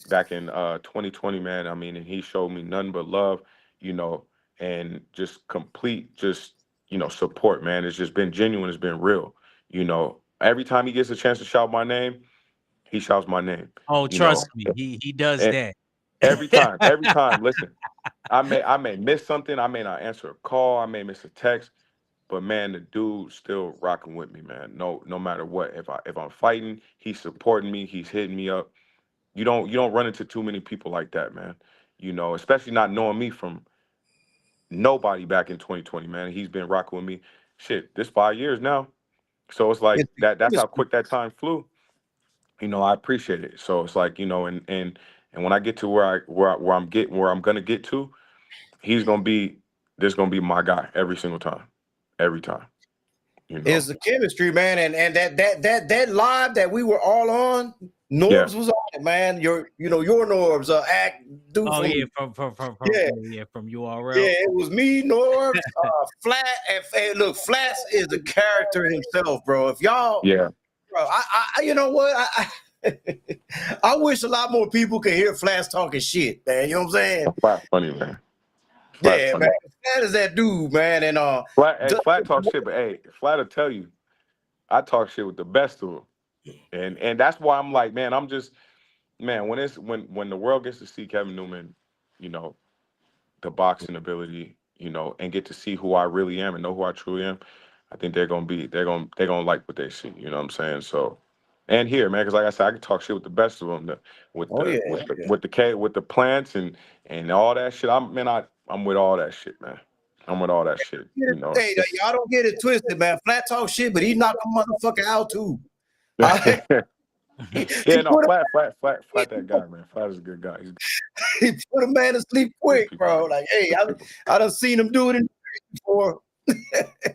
back in 2020, man. I mean, and he showed me nothing but love, you know, and just complete, just you know, support, man. It's just been genuine. It's been real, you know. Every time he gets a chance to shout my name, he shouts my name,
Oh,
you know,
trust me, he does
and
that.
every time. Listen, I may miss something. I may not answer a call. I may miss a text. But man, the dude still rocking with me, man. No matter what. If I'm fighting, he's supporting me. He's hitting me up. You don't run into too many people like that, man. You know, especially not knowing me from nobody back in 2020, man. He's been rocking with me. Shit, this 5 years now. So it's like
It's the
that's how
chemistry.
quick that time flew. You know, I appreciate it. So it's like, you know, and when I get to where I'm gonna get to, he's gonna be this gonna be my guy every single time. Every time, you
It's
know.
the chemistry, man, and that live that we were all on.
Yeah.
Norbs was on it, man. Your Norbs, act dude
Oh
from
yeah,
yeah,
from
yeah.
URL.
It was me, Norbs, Flat, and look, Flats is the character himself, bro. If y'all,
Yeah.
bro, you know what, I wish a lot more people could hear Flats talking shit, man. You know what I'm saying?
Flat funny, man. Flat
Yeah, man.
funny.
Flat is that dude, man, and
Flat, hey,
just,
Flat talk shit, but hey, Flat will tell you, I talk shit with the best of them, and that's why I'm like, man, I'm just, man, when the world gets to see Kevin Newman, you know, the boxing ability, you know, and get to see who I really am and know who I truly am, I think they're gonna like what they see. You know what I'm saying? So, and here, man, because like I said, I can talk shit with the best of them, with
oh
the
yeah,
with the
yeah.
with the with the plants and all that shit. I'm with all that shit, man. I'm with all that shit. You know.
Hey, y'all don't get it twisted, man. Flat talk shit, but he knocked a motherfucker out too. He
Yeah, no,
put
flat. That guy, man. Flat is a good guy. He's
he put a man to sleep
good
quick,
people,
bro.
man.
Like, hey,
Good people.
I done seen him do it in before.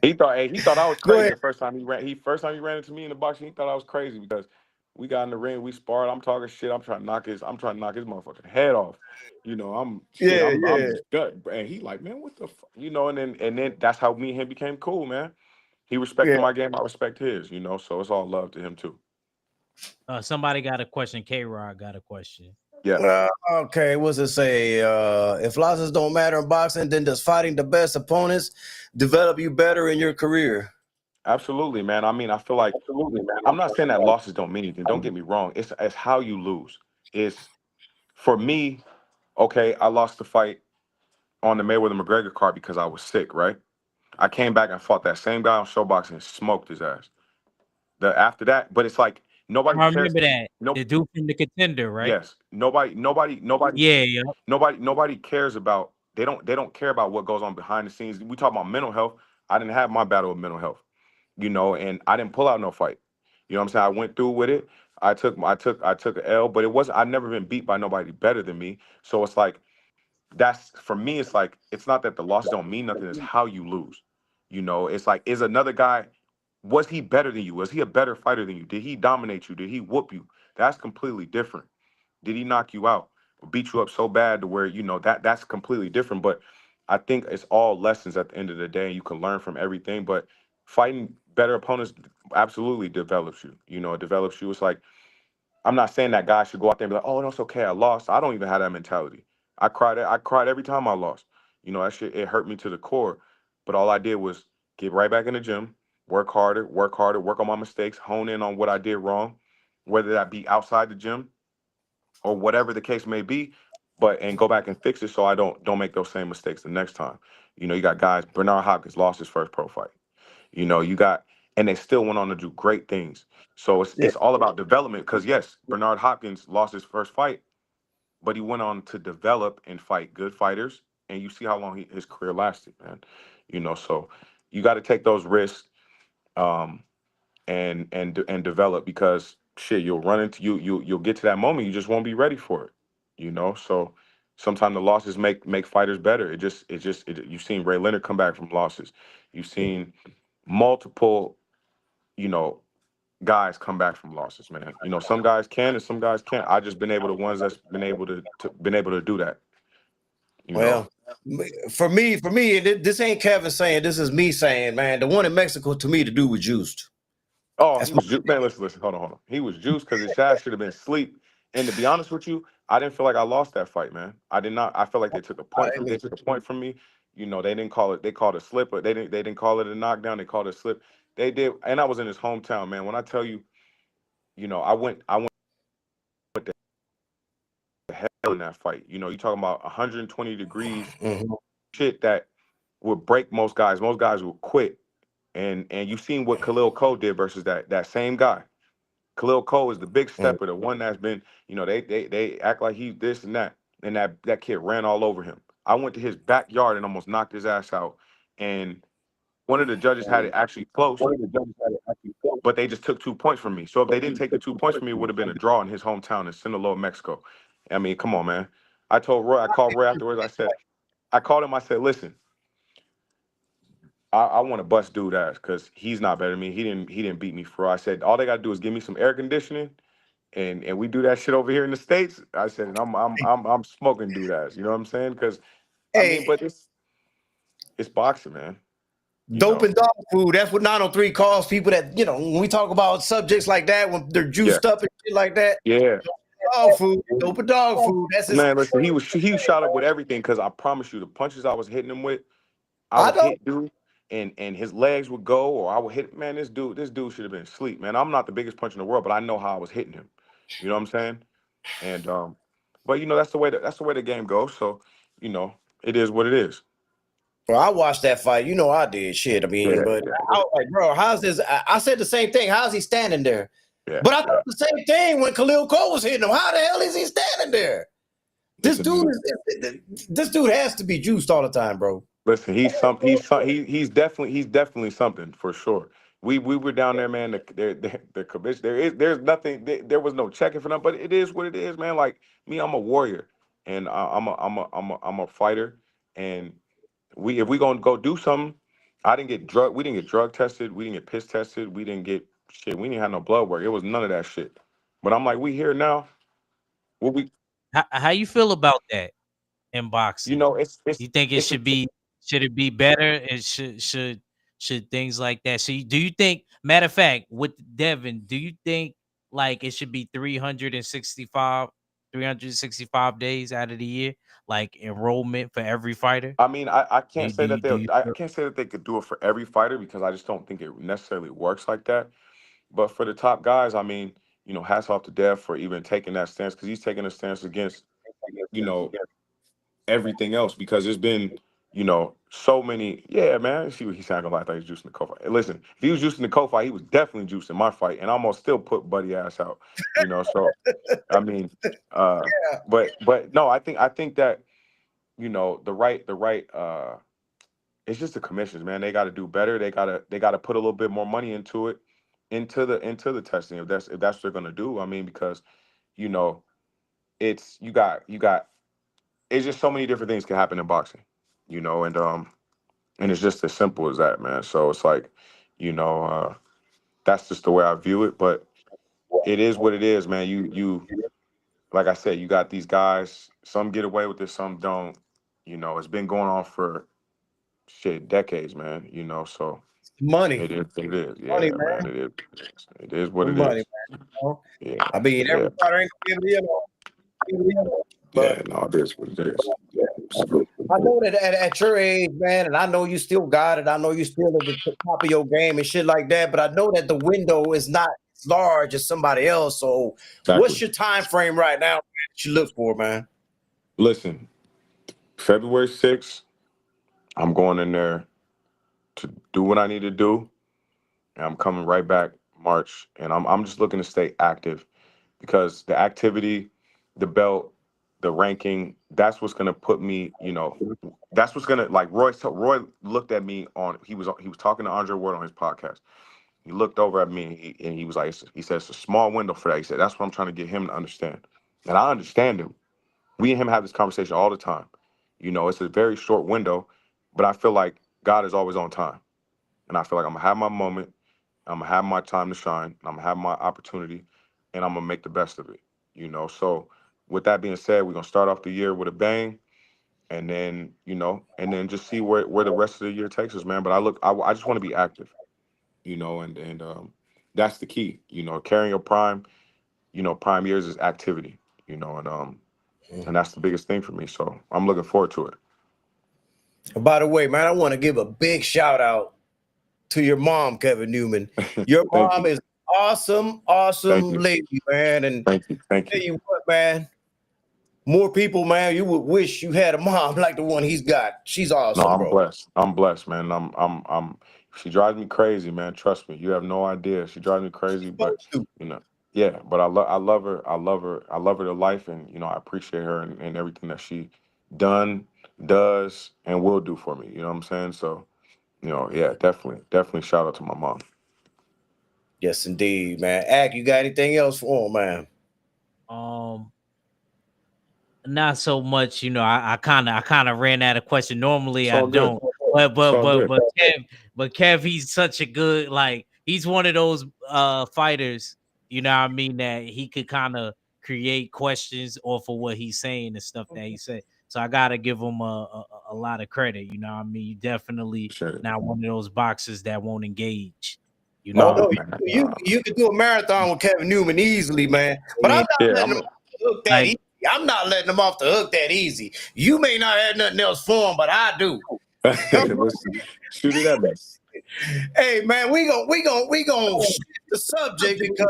He thought I was
Go
crazy
ahead.
the first time he ran. He first time he ran into me in the boxing, he thought I was crazy because we got in the ring, we sparred. I'm talking shit. I'm trying to knock his motherfucking head off. You know, I'm shit.
Yeah,
I'm
yeah,
just gut. And he like, man, what the fuck? You know, and then that's how me and him became cool, man. He respected
yeah.
my game, I respect his. You know, so it's all love to him too.
Somebody got a question. K Rod got a question.
Yeah,
Okay, what's it say? If losses don't matter in boxing, then does fighting the best opponents develop you better in your career?
absolutely, man. I mean, I feel like I'm not saying that losses don't mean anything. Don't get me wrong. It's how you lose. It's for me. Okay, I lost the fight on the Mayweather McGregor card because I was sick, right? I came back and fought that same guy on Showbox and smoked his ass. The after that, but it's like nobody
I
cares.
remember that.
No,
The dude from the Contender, right?
yes, nobody,
Yeah, yeah.
nobody cares about. They don't care about what goes on behind the scenes. We talk about mental health. I didn't have my battle with mental health, you know, and I didn't pull out no fight. You know what I'm saying? I went through with it. I took a L, but it wasn't. I've never been beat by nobody better than me. So it's like that's for me. It's like it's not that the losses don't mean nothing. It's how you lose. You know, it's like is another guy. Was he better than you? Was he a better fighter than you? Did he dominate you? Did he whoop you? That's completely different. Did he knock you out or beat you up so bad to where you know that's completely different. But I think it's all lessons at the end of the day, and you can learn from everything. But fighting better opponents absolutely develops you. You know, it develops you. It's like I'm not saying that guy should go out there and be like, "Oh, no, it's okay, I lost." I don't even have that mentality. I cried. I cried every time I lost. You know, that shit it hurt me to the core. But all I did was get right back in the gym, work harder, work on my mistakes, hone in on what I did wrong, whether that be outside the gym or whatever the case may be, but and go back and fix it so I don't make those same mistakes the next time. You know, you got guys, Bernard Hopkins lost his first pro fight. You know, you got, and they still went on to do great things. So
Yeah.
it's all about development because yes, Bernard Hopkins lost his first fight, but he went on to develop and fight good fighters, and you see how long his career lasted, man. You know, so you got to take those risks. Um, and develop because shit, you'll run into you'll get to that moment, you just won't be ready for it. You know, so sometimes the losses make fighters better. You've seen Ray Leonard come back from losses. You've seen multiple, you know, guys come back from losses, man. You know, some guys can and some guys can't. I just been able to ones that's been able to do that. You know.
Well, for me, this ain't Kevin saying. This is me saying, man. The one in Mexico to me to do with juiced.
Oh, he
That's my.
was man. Listen. Hold on. He was juiced because his ass should have been asleep. And to be honest with you, I didn't feel like I lost that fight, man. I did not. I feel like they took a point from. They took a point from me. You know, they didn't call it. They called it a slip, but they didn't. They didn't call it a knockdown. They called it a slip. They did, and I was in his hometown, man. When I tell you, you know, I went to hell in that fight. You know, you talking about 120 degrees,
Mhm.
shit that would break most guys. Most guys would quit. And you seen what Khalil Cole did versus that same guy. Khalil Cole is the big
Mhm.
stepper, the one that's been, you know, they act like he's this and that kid ran all over him. I went to his backyard and almost knocked his ass out. And one of the judges had it actually close, but they just took 2 points from me. So if they didn't take the 2 points from me, it would have been a draw in his hometown in Sinaloa, Mexico. I mean, come on, man. I called Roy afterwards. I called him. I said, listen, I want to bust dude ass because he's not better than me. He didn't beat me for real. I said, all they gotta do is give me some air conditioning and we do that shit over here in the States. I said, and I'm smoking dude ass. You know what I'm saying? Because I mean,
Hey,
but it's boxing, man. You
dope
know.
and dog food. That's what 903 calls people that, when we talk about subjects like that, when they're
Yeah.
juiced up and shit like that.
Yeah.
Dog food, dope and dog food. That's his.
Man, listen, he shot up with everything because I promise you, the punches I was hitting him with, I
I
would
know.
hit dude and his legs would go, or I would hit, man, this dude should have been asleep, man. I'm not the biggest puncher in the world, but I know how I was hitting him. You know what I'm saying? And but you know, that's the way the game goes. So, you know, it is what it is.
Bro, I watched that fight. I did shit. I mean,
Yeah,
but
yeah,
I was like, bro, how's this? I said the same thing. How's he standing there?
yeah,
But I
yeah.
thought the same thing when Khalil Cole was hitting him. How the hell is he standing there? This
Listen,
dude
dude.
this dude has to be juiced all the time, bro.
Listen, he's definitely something for sure. We were down there, man. The commission there's nothing there was no checking for them, but it is what it is, man. Like me, I'm a warrior, and I'm a fighter, and if we gonna go do something, we didn't get drug tested, we didn't get piss tested, we didn't get shit, we didn't have no blood work. It was none of that shit. But I'm like, we here now. What we
How you feel about that in
you
boxing?
know,
You think
it's a
should it be better? It should things like that. So do you think, matter of fact, with Devin, do you think like it should be 365 days out of the year, like enrollment for every fighter?
I mean, I can't say that
Do you
I can't say that they could do it for every fighter because I just don't think it necessarily works like that. But for the top guys, I mean, you know, hats off to Dev for even taking that stance because he's taking a stance against, you know, everything else because there's been, you know, so many. Yeah, man. See what he's saying like that he's juicing the co-fight. Hey, listen, if he was juicing the co-fight, he was definitely juicing my fight, and I almost still put Buddy ass out. You know, so I mean, but no, I think that you know the right. It's just the commissions, man. They got to do better. They gotta put a little bit more money into it, into the testing if that's what they're gonna do. I mean, because you know, it's you got it's just so many different things can happen in boxing, you know, and it's just as simple as that, man. So it's like, you know, that's just the way I view it. But it is what it is, man. You like I said, you got these guys. Some get away with this, some don't. You know, it's been going on for shit decades, man. You know, so.
Money.
It is. It is.
Money,
Yeah, man.
man.
It is. It is what it
Money,
is.
man. You know?
Yeah.
I mean,
Yeah.
every fighter ain't gonna be able to, but
Yeah. No, it is what it is. So,
I know that at your age, man, and I know you still got it. I know you still at the top of your game and shit like that. But I know that the window is not as large as somebody else. So, what's
Exactly.
your time frame right now, man, that you look for, man?
Listen, February 6th, I'm going in there to do what I need to do, and I'm coming right back March. And I'm just looking to stay active because the activity, the belt, the ranking, that's what's gonna put me, that's what's gonna like Roy looked at me he was talking to Andre Ward on his podcast. He looked over at me and he was like, he said it's a small window for that. He said that's what I'm trying to get him to understand. And I understand him. We and him have this conversation all the time. It's a very short window, but I feel like God is always on time. And I feel like I'm gonna have my moment, I'm gonna have my time to shine, I'm gonna have my opportunity, and I'm gonna make the best of it. So with that being said, we're gonna start off the year with a bang, and then just see where the rest of the year takes us, man. But I just want to be active, and that's the key. Carrying your prime years is activity, and that's the biggest thing for me. So I'm looking forward to it.
By the way, man, I want to give a big shout out to your mom, Kevin Newman. Your
Thank
mom
you.
is awesome,
Thank
awesome
you.
lady, man. And
Thank you. Thank
tell
you.
you what, man, more people, man, you would wish you had a mom like the one he's got. She's
No,
awesome,
I'm
bro.
blessed. I'm blessed, man. She drives me crazy, man. Trust me. You have no idea. She drives me crazy, but
Supposed to.
you know, yeah, but I love her. I love her. I love her to life, and I appreciate her and everything that she done, does, and will do for me. You know what I'm saying? So, yeah, definitely shout out to my mom.
Yes, indeed, man. Ack, you got anything else for him, man?
Um, not so much, I kind of ran out of question. Normally
It's
I
all good.
don't, but
It's
but
all
but
good.
but Kev, but Kev, he's such a good, like, he's one of those fighters, what I mean, that he could kind of create questions off of what he's saying and stuff that he said. So I gotta give him a lot of credit. What I mean, you definitely
Appreciate it.
not one of those boxers that won't engage.
Oh
Nah,
no,
man.
you
Nah.
you could do a marathon with Kevin Newman easily, man. But I'm
Yeah,
not
Yeah,
letting him off the hook that
like
easy. I'm not letting him off the hook that easy. You may not have nothing else for him, but I do.
Listen, shoot it at me.
Hey man, we gonna shift the subject because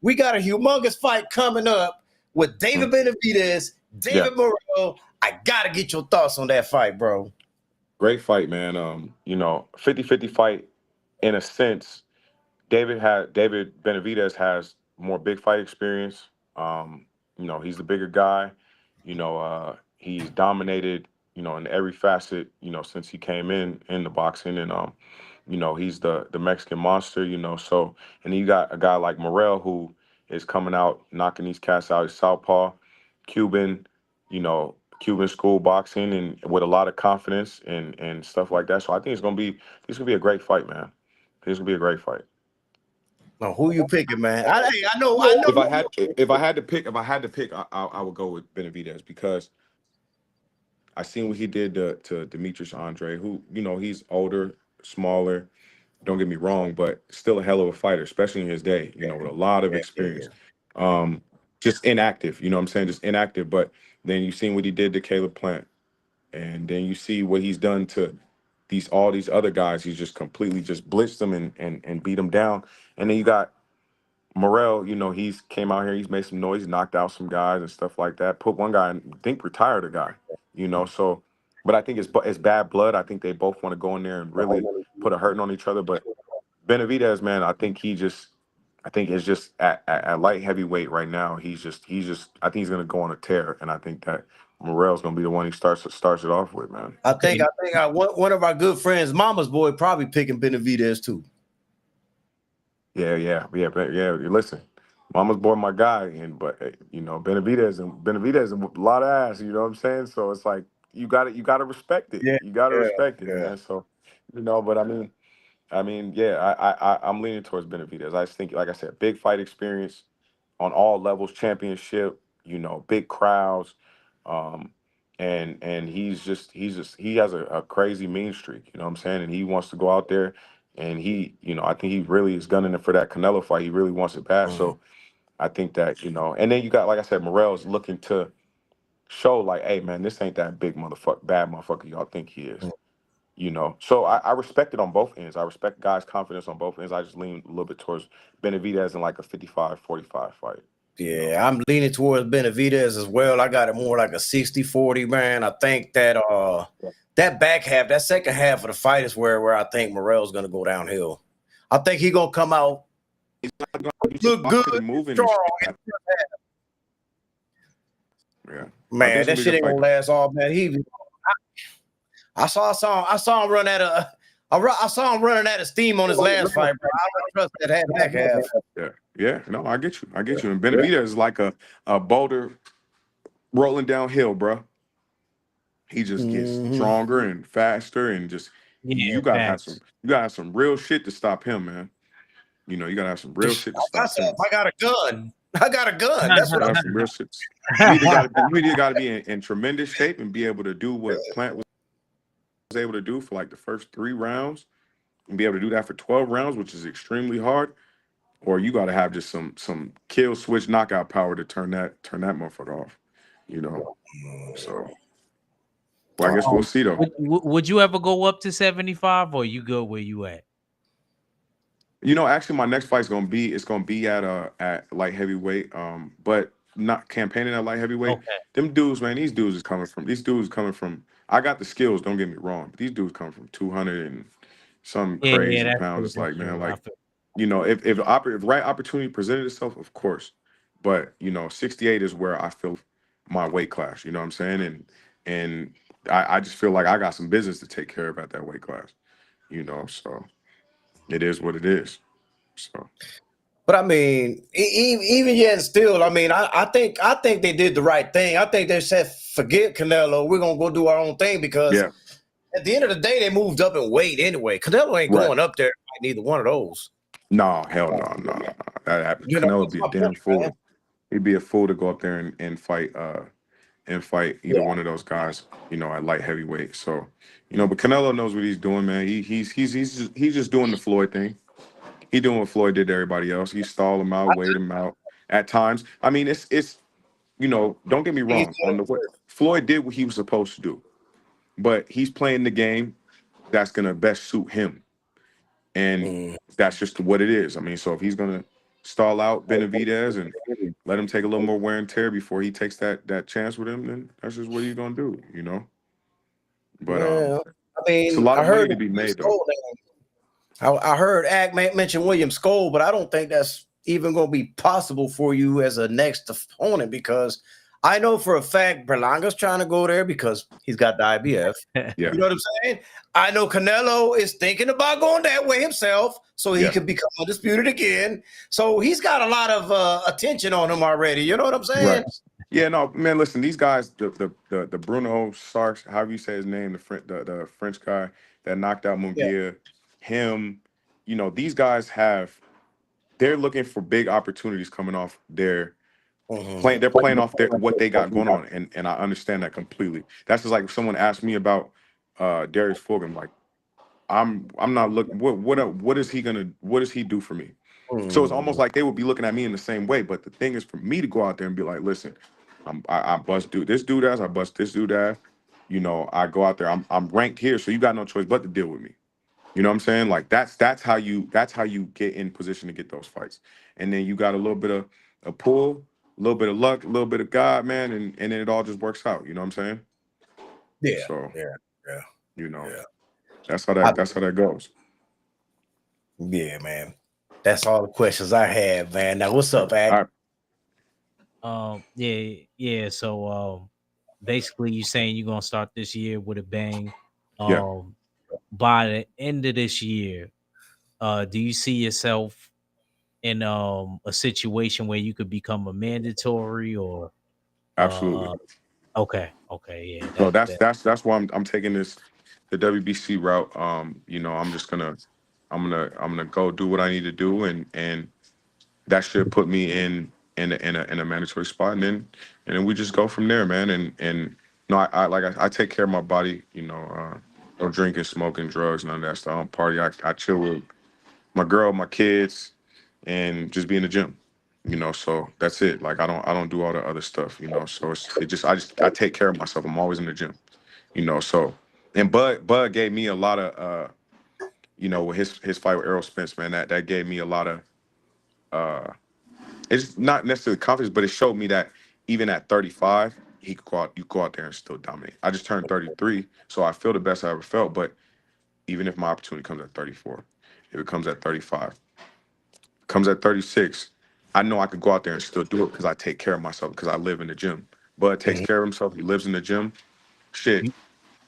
we got a humongous fight coming up with David
Mhm.
Benavidez,
Yeah.
David Morrell. I gotta get your thoughts on that fight, bro.
Great fight, man. 50-50 fight in a sense. David Benavidez has more big fight experience. He's the bigger guy. He's dominated, in every facet, since he came in the boxing, and he's the Mexican monster, so, and then you got a guy like Morel who is coming out knocking these cats out. He's southpaw, Cuban, Cuban school boxing, and with a lot of confidence and stuff like that. So I think it's gonna be a great fight, man. It's gonna be a great fight.
Now, who you picking, man? I know.
If I had to pick, I would go with Benavidez because I seen what he did to Demetrius Andre, who he's older, smaller. Don't get me wrong, but still a hell of a fighter, especially in his day. With a lot of
Yeah, yeah,
experience.
yeah.
Just inactive. You know what I'm saying? Just inactive. But then you seen what he did to Caleb Plant, and then you see what he's done to all these other guys. He's just completely just blitzed them and beat them down. And then you got Morel, he's came out here, he's made some noise, knocked out some guys and stuff like that. Put one guy, I think retired a guy, So, but I think it's bad blood. I think they both want to go in there and really put a hurting on each other. But Benavidez, man, I think it's just at light heavyweight right now. He's just. I think he's gonna go on a tear, and I think that Morel's gonna be the one he starts it off with, man.
I think
okay.
I think I one of our good friends, Mama's boy, probably picking Benavidez too.
Yeah. Listen, Mama's boy, my guy, and but Benavidez and a lot of ass. You know what I'm saying? So it's like you gotta respect it.
Yeah,
You gotta
yeah,
respect it,
yeah.
man. So, but yeah, I'm leaning towards Benavidez. I just think, like I said, big fight experience on all levels, championship, big crowds, um, and he has a crazy mean streak. You know what I'm saying? And he wants to go out there, and I think he really is gunning it for that Canelo fight. He really wants it bad.
Mhm.
So I think that, and then you got, like I said, Morel is looking to show like, hey man, this ain't that bad motherfucker y'all think he is. You know, so I respect it on both ends. I respect guys' confidence on both ends. I just lean a little bit towards Benavidez in like a 55-45 fight.
Yeah, I'm leaning towards Benavidez as well. I got it more like a 60-40, man. I think that that back half, that second half of the fight is where I think Morrell's gonna go downhill. I think he's gonna come out,
He's not going to
look good,
and moving.
strong.
Yeah, I think
Man,
it's gonna
that
be a
shit
good
ain't
fight.
gonna last all, man. I saw him run at I saw him running out of steam on his last fight, bro. I don't trust that back half.
Yeah. No, I get you. And Benavidez is like a boulder rolling downhill, bro. He just gets stronger and faster, and just you gotta have some real shit to stop him, man. You know, you gotta have some real shit to stop him.
I got a gun. I got a gun. That's what
Gotta
I'm
have some real shit. You either gotta be in tremendous shape and be able to do what Plant was able to do for like the first 3 rounds, and be able to do that for 12 rounds, which is extremely hard. Or you gotta have just some kill switch knockout power to turn that motherfucker off. You know, so. Well, I guess we'll see though.
Would you ever go up to 75, or you go where you at?
You know, actually, my next fight's gonna be at light heavyweight. But not campaigning at light heavyweight.
Okay.
Them dudes, man, these dudes coming from. I got the skills. Don't get me wrong. But these dudes come from 200 and some crazy pounds. It's like, man, like, you know, if right opportunity presented itself, of course. But you know, 68 is where I feel my weight class. You know what I'm saying? And I just feel like I got some business to take care of at that weight class. You know, so. It is what it is. So,
But I mean, even yet, still, I mean, I think they did the right thing. I think they said, forget Canelo, we're gonna go do our own thing, because at the end of the day, they moved up in weight anyway. Canelo ain't going up there like neither one of those.
No, hell no. That Canelo would be a damn fool. Man. He'd be a fool to go up there and fight either one of those guys, you know, at light heavyweight. So, you know, but Canelo knows what he's doing, man. He's just doing the Floyd thing. He doing what Floyd did to everybody else. He stalled him out, weighed him out at times. I mean, it's you know, don't get me wrong. Floyd did what he was supposed to do, but he's playing the game that's gonna best suit him, and that's just what it is. I mean, so if he's gonna stall out Benavidez and let him take a little more wear and tear before he takes that chance with him, then that's just what he's gonna do, you know. But
I mean,
it's a lot of money to be made though.
I heard Ag mention William Skoll, but I don't think that's even going to be possible for you as a next opponent, because I know for a fact Berlanga's trying to go there because he's got the IBF. You know what I'm saying? I know Canelo is thinking about going that way himself, so he could become undisputed again. So he's got a lot of attention on him already. You know what I'm saying?
Right. Yeah, no, man. Listen, these guys, the Bruno Sarks, however you say his name, the French guy that knocked out Munguia, him, you know, these guys they're looking for big opportunities coming off their playing. They're playing off what they got going on, and I understand that completely. That's just like if someone asked me about Darius Fulgham, like I'm not looking. What does he do for me? So it's almost like they would be looking at me in the same way. But the thing is, for me to go out there and be like, listen, I bust this dude ass, I bust this dude ass. You know, I go out there, I'm ranked here, so you got no choice but to deal with me. You know what I'm saying? Like that's how you get in position to get those fights. And then you got a little bit of a pull, a little bit of luck, a little bit of God, man, and then it all just works out. You know what I'm saying?
Yeah.
So
Yeah.
You know, that's how that goes.
Yeah, man. That's all the questions I have, man. Now, what's up, Ag?
Yeah. So, basically, you saying you're gonna start this year with a bang. By the end of this year, do you see yourself in a situation where you could become a mandatory or?
Absolutely.
Okay. Yeah.
So that's why I'm taking the WBC route. You know, I'm gonna go do what I need to do, and that should put me in a mandatory spot, and then we just go from there, man. And no, I take care of my body. You know, no drinking, smoking, drugs, none of that stuff. I don't party. I chill with my girl, my kids, and just be in the gym. You know, so that's it. Like I don't do all the other stuff. You know, so I take care of myself. I'm always in the gym. You know, so and Bud gave me a lot of you know, with his fight with Errol Spence, man, that gave me a lot of uh it's not necessarily confidence, but it showed me that even at 35, he could go out, you go out there and still dominate. I just turned 33, so I feel the best I ever felt. But even if my opportunity comes at 34, if it comes at 35, comes at 36, I know I could go out there and still do it because I take care of myself because I live in the gym. Bud takes
Mhm.
care of himself. He lives in the gym. Shit.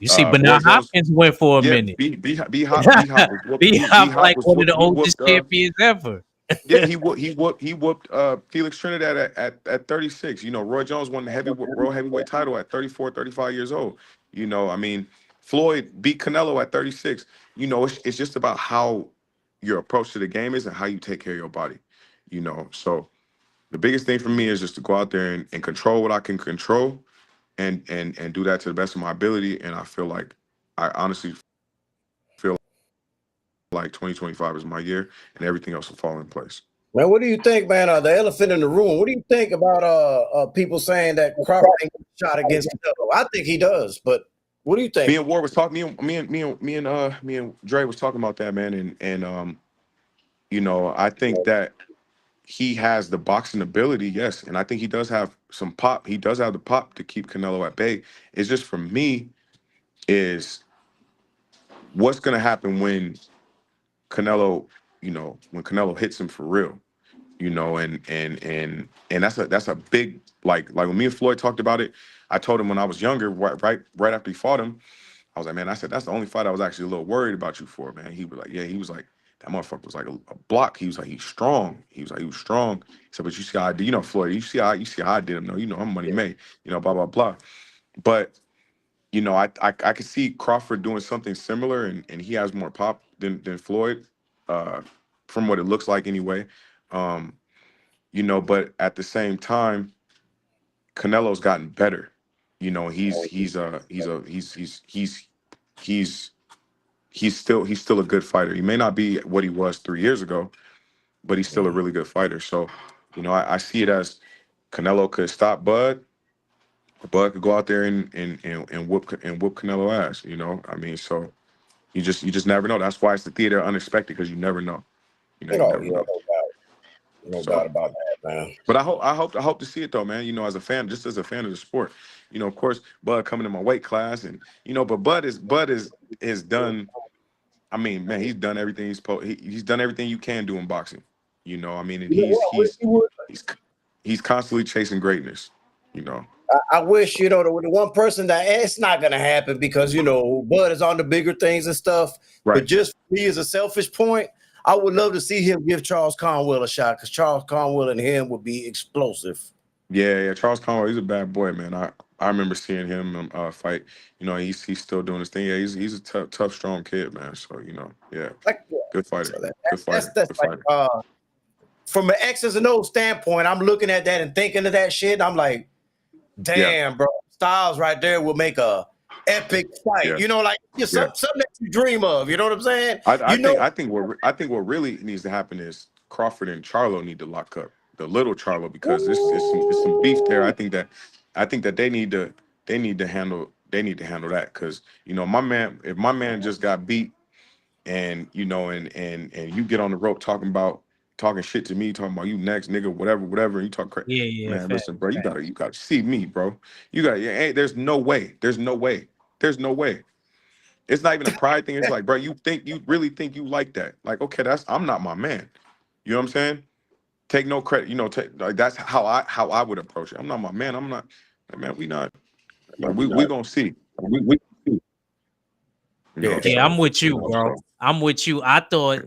You see, but
Roy
now
Jones,
Hopkins went for a
yeah,
minute.
B Hop was
B Hop like
was
one of the
he
oldest
whooped
champions ever.
yeah, he whooped Felix Trinidad at 36. You know, Roy Jones won the world heavyweight title at 34, 35 years old. You know, I mean, Floyd beat Canelo at 36. You know, it's just about how your approach to the game is and how you take care of your body. You know, so the biggest thing for me is just to go out there and control what I can control and do that to the best of my ability. And I feel like I honestly feel like 2025 is my year and everything else will fall in place.
Man, what do you think, man? The elephant in the room. What do you think about people saying that Crawford ain't shot against Canelo? I think he does, but what do you
Me
think?
and Ward was talking. Me and Dre was talking about that, man. And you know, I think that he has the boxing ability, yes, and I think he does have some pop. He does have the pop to keep Canelo at bay. It's just for me is what's gonna happen when Canelo, you know, when Canelo hits him for real, you know, and that's a big like when me and Floyd talked about it. I told him when I was younger, right after he fought him. I was like, man, I said, that's the only fight I was actually a little worried about you for, man. He was like, yeah, he was like, that motherfucker was like a block. He was like, he's strong. He was like, he was strong. He said, but you see how I did, you know, Floyd, you see how I did him. No, you know, I'm money made, you know, blah, blah, blah. But, you know, I could see Crawford doing something similar and he has more pop than Floyd, uh, from what it looks like anyway. Um, you know, but at the same time, Canelo's gotten better. You know, he's he's still a good fighter. He may not be what he was 3 years ago, but he's still a really good fighter. So, you know, I see it as Canelo could stop Bud, or Bud could go out there and whoop Canelo ass. You know, I mean, so you just never know. That's why it's the theater of unexpected because you never know. You know, you
Oh
never
yeah,
know.
no
So,
doubt about that, man.
but I hope to see it though, man. You know, as a fan, just as a fan of the sport. You know, of course, Bud coming in my weight class, and you know, but Bud is done. I mean, man, he's done everything he's done everything you can do in boxing. You know, I mean, and
You know what?
he's he's constantly chasing greatness. You know,
I wish, you know, the one person that it's not going to happen because, you know, Bud is on the bigger things and stuff. But
right?
just for me as a selfish point, I would love to see him give Charles Conwell a shot because Charles Conwell and him would be explosive.
Yeah. Charles Conway, he's a bad boy, man. I remember seeing him fight. You know, he's still doing his thing. Yeah, he's a tough, strong kid, man. So you know, yeah,
Like, yeah.
good
So
fighter, good fighter,
that's
good
like
fighter.
from an X's and O's standpoint, I'm looking at that and thinking of that shit. I'm like,
Yeah,
damn, bro, Styles right there will make a epic fight.
yeah,
You know, like
yeah.
something that you dream of. You know what I'm saying?
I
You know,
think I think what really needs to happen is Crawford and Charlo need to lock up the little Charlo because it's some beef there.
ooh,
I think that they need to handle that because you know my man if my man just got beat and you know and you get on the rope talking shit to me talking about you next nigga whatever and you talk crazy,
Yeah,
man,
fact,
listen bro,
fact.
you gotta see me, bro. You got yeah, hey, there's no way. It's not even a pride thing. It's like, bro, you really think you like that? Like, okay, I'm not my man. You know what I'm saying? Take no credit. You know, like that's how I would approach it. I'm not my man. I'm not, like, man. We not like we gonna see.
we
You know,
yeah.
Yeah, I'm
so
with
you
you,
know,
bro.
so
I'm with you. I thought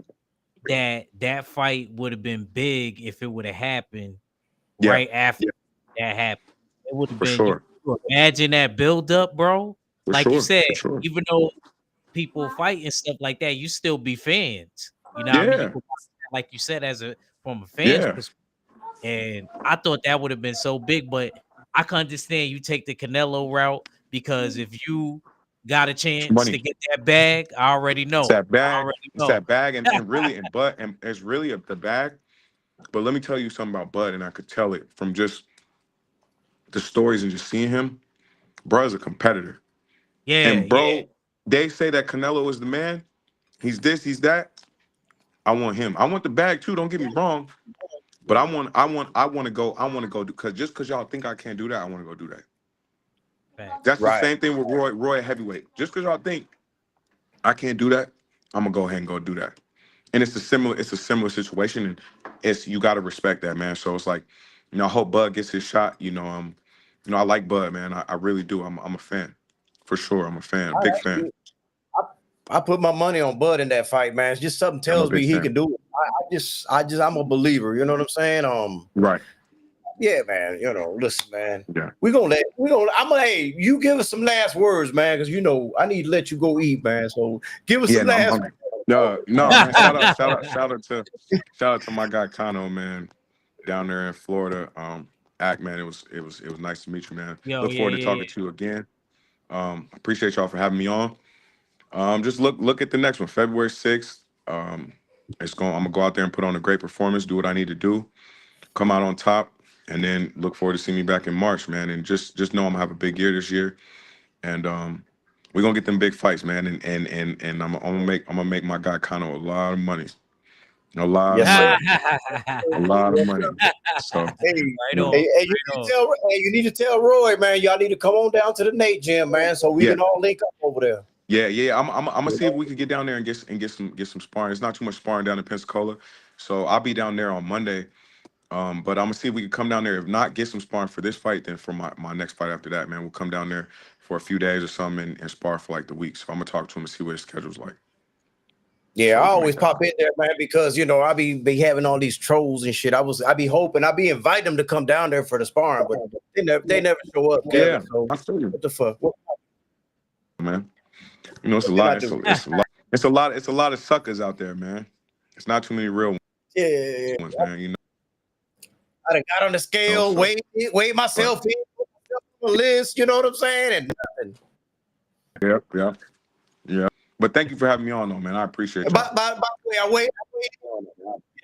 that fight would have been big if it would have happened
yeah,
right after that happened. It would have
for
been you
sure,
imagine that build up, bro.
for
Like you
sure,
said,
for sure.
even though people fight and stuff like that, you still be fans. You know what I mean? You
Yeah,
could like you said, as a from a fan's
yeah.
perspective. And I thought that would have been so big, but I can understand you take the Canelo route because if you got a
It's
chance to
money.
get that bag, I already
It's
know.
that
I
bag.
already
It's
know.
that bag, and really, and it's really the bag. But let me tell you something about Bud, and I could tell it from just the stories and just seeing him. Bro is a competitor.
Yeah,
And
yeah.
bro, they say that Canelo is the man. He's this, he's that. I want him. I want the bag too. Don't get me wrong. But I want to go. I want to go because just because y'all think I can't do that, I want to go do that.
Facts.
That's the
Right.
same thing with Roy at heavyweight. Just because y'all think I can't do that, I'm gonna go ahead and go do that. And it's a similar situation, and it's you got to respect that, man. So it's like, I hope Bud gets his shot. I like Bud, man. I really do. I'm a fan, for sure. I'm a fan, a big fan.
I put my money on Bud in that fight, man. It's just something
I'm a
tells
big
me he
fan.
can do it. I'm a believer. You know what I'm saying?
Right.
Yeah, man. Listen, man.
Yeah.
Hey, you give us some last words, man, because I need to let you go eat, man. So give us
Yeah.
some
No, I'm
last.
hungry. No, man. Shout out to my guy Kano, man, down there in Florida. Man, it was nice to meet you, man.
Yo,
Look
yeah,
forward to
yeah,
talking to you again. Appreciate y'all for having me on. Just look at the next one, February 6th. I'm gonna go out there and put on a great performance, do what I need to do, come out on top, and then look forward to seeing me back in March, man. And just know I'm gonna have a big year this year, and we're gonna get them big fights, man. And I'm gonna make my guy Kano a lot of money, a lot of
Yes, sir.
money,
yeah.
a lot of money. So
Hey,
Right
you
on,
know,
right on.
you need to tell Roy, man. Y'all need to come on down to the Nate gym, man, so we
yeah,
can all link up over there.
yeah. I'm gonna
You
see if
know?
we can get down there and get some sparring. It's not too much sparring down in Pensacola, so I'll be down there on Monday. But I'm gonna see if we can come down there. If not, get some sparring for this fight. Then for my next fight after that, man, we'll come down there for a few days or something and spar for like the week. So I'm gonna talk to him and see what his schedule's like.
Yeah,
So
I
we can make
always
that
pop in there, man, because I be having all these trolls and shit. I be hoping, I be inviting them to come down there for the sparring, but they never show up,
happen.
Kevin.
Yeah,
So
I feel you,
what the fuck? What
man. It's a
can I
lot. It's
do?
a, it's a lot. It's a lot of suckers out there, man. It's not too many real
Yeah,
ones, man.
I done got on the scale,
So
weighed
but
myself in, put myself on the list. You know what I'm saying? And nothing.
yeah. Yeah. But thank you for having me on, though, man. I appreciate y'all.
By the way,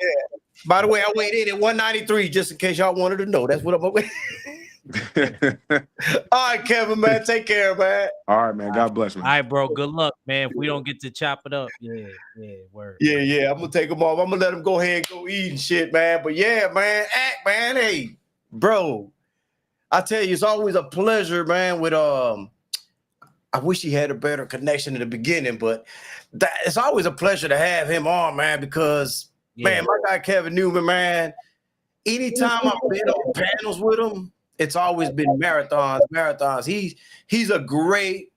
yeah. By the way, I weighed in at 193, just in case y'all wanted to know. That's what I'm weighing. All right, Kevin, man, take care, man.
All right, man. God bless,
All
man.
right, bro. Good luck, man. If we don't get to chop it up, yeah, word.
Yeah. I'm gonna take them off. I'm gonna let them go ahead and go eat and shit, man. But yeah, man, man. Hey, bro, I tell you, it's always a pleasure, man. I wish he had a better connection in the beginning, but it's always a pleasure to have him on, man. Because
Yeah,
man, my guy Kevin Newman, man. Anytime I've been on panels with him, it's always been marathons. He's a great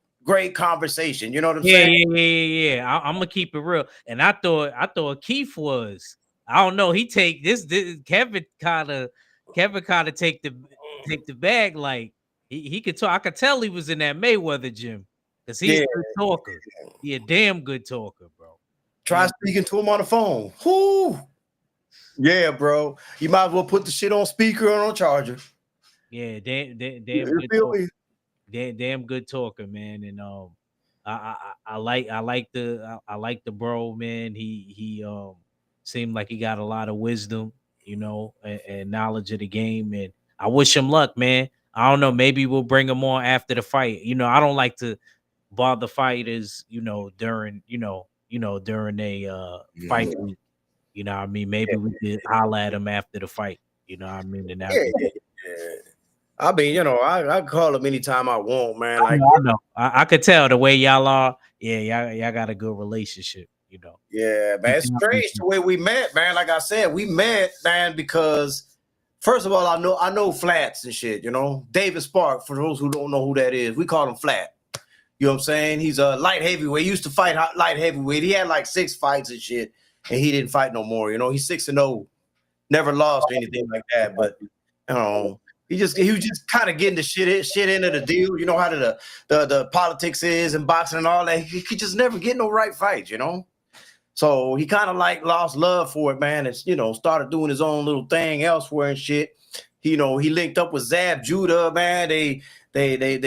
conversation. You know what I'm
yeah,
saying?
yeah. I'm gonna keep it real. And I thought Keith was. I don't know. He take this Kevin kind of take the bag like he could talk. I could tell he was in that Mayweather gym because he's
Yeah.
a good talker. He a damn good talker, bro.
Try speaking to him on the phone. Whoo. Yeah, bro. You might as well put the shit on speaker or on charger.
Yeah, damn
You
good
feel
talker.
me?
Damn good talker, man. And I like the bro, man. He seemed like he got a lot of wisdom, and knowledge of the game. And I wish him luck, man. I don't know. Maybe we'll bring him on after the fight. I don't like to bother fighters, during a fight week. You know what I mean? Maybe we could holler at him after the fight. You know what I mean? And that'd
Yeah,
be
yeah. I mean, I call him anytime I want, man. Like,
I know. I could tell the way y'all are. Yeah, y'all got a good relationship.
yeah, man. It's strange the way we met, man. Like I said, we met, man, because first of all, I know Flats and shit, David Spark, for those who don't know who that is, we call him Flat. You know what I'm saying? He's a light heavyweight. He used to fight light heavyweight. He had like 6 fights and shit, and he didn't fight no more. He's 6-0, never lost or anything like that. But he was just kind of getting the shit into the deal. You know how the politics is and boxing and all that. He could just never get no right fights, So he kind of like lost love for it, man. And started doing his own little thing elsewhere and shit. He linked up with Zab Judah, man. They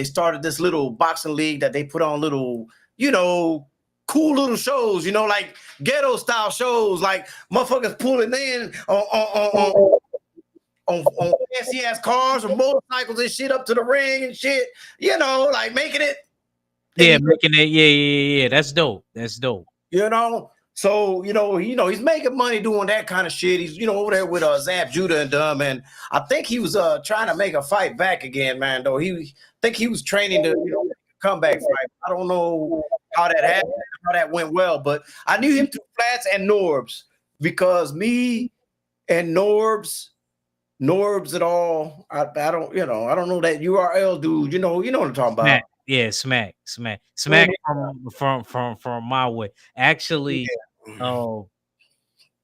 started this little boxing league that they put on little, cool little shows, you know, like ghetto style shows, like motherfuckers pulling in on fancy ass cars or motorcycles and shit up to the ring and shit, you know, like making it.
Yeah, making it. Yeah. That's dope. That's dope.
You know, so he's making money doing that kind of shit. He's over there with Zab Judah and them, and I think he was trying to make a fight back again, man. Though I think he was training to comeback fight. I don't know how that happened, how that went well, but I knew him through Flats and Norbs because me and Norbs at all. I don't know that URL dude. You know what I'm talking about.
Smack. Yeah, smack from my way. Actually,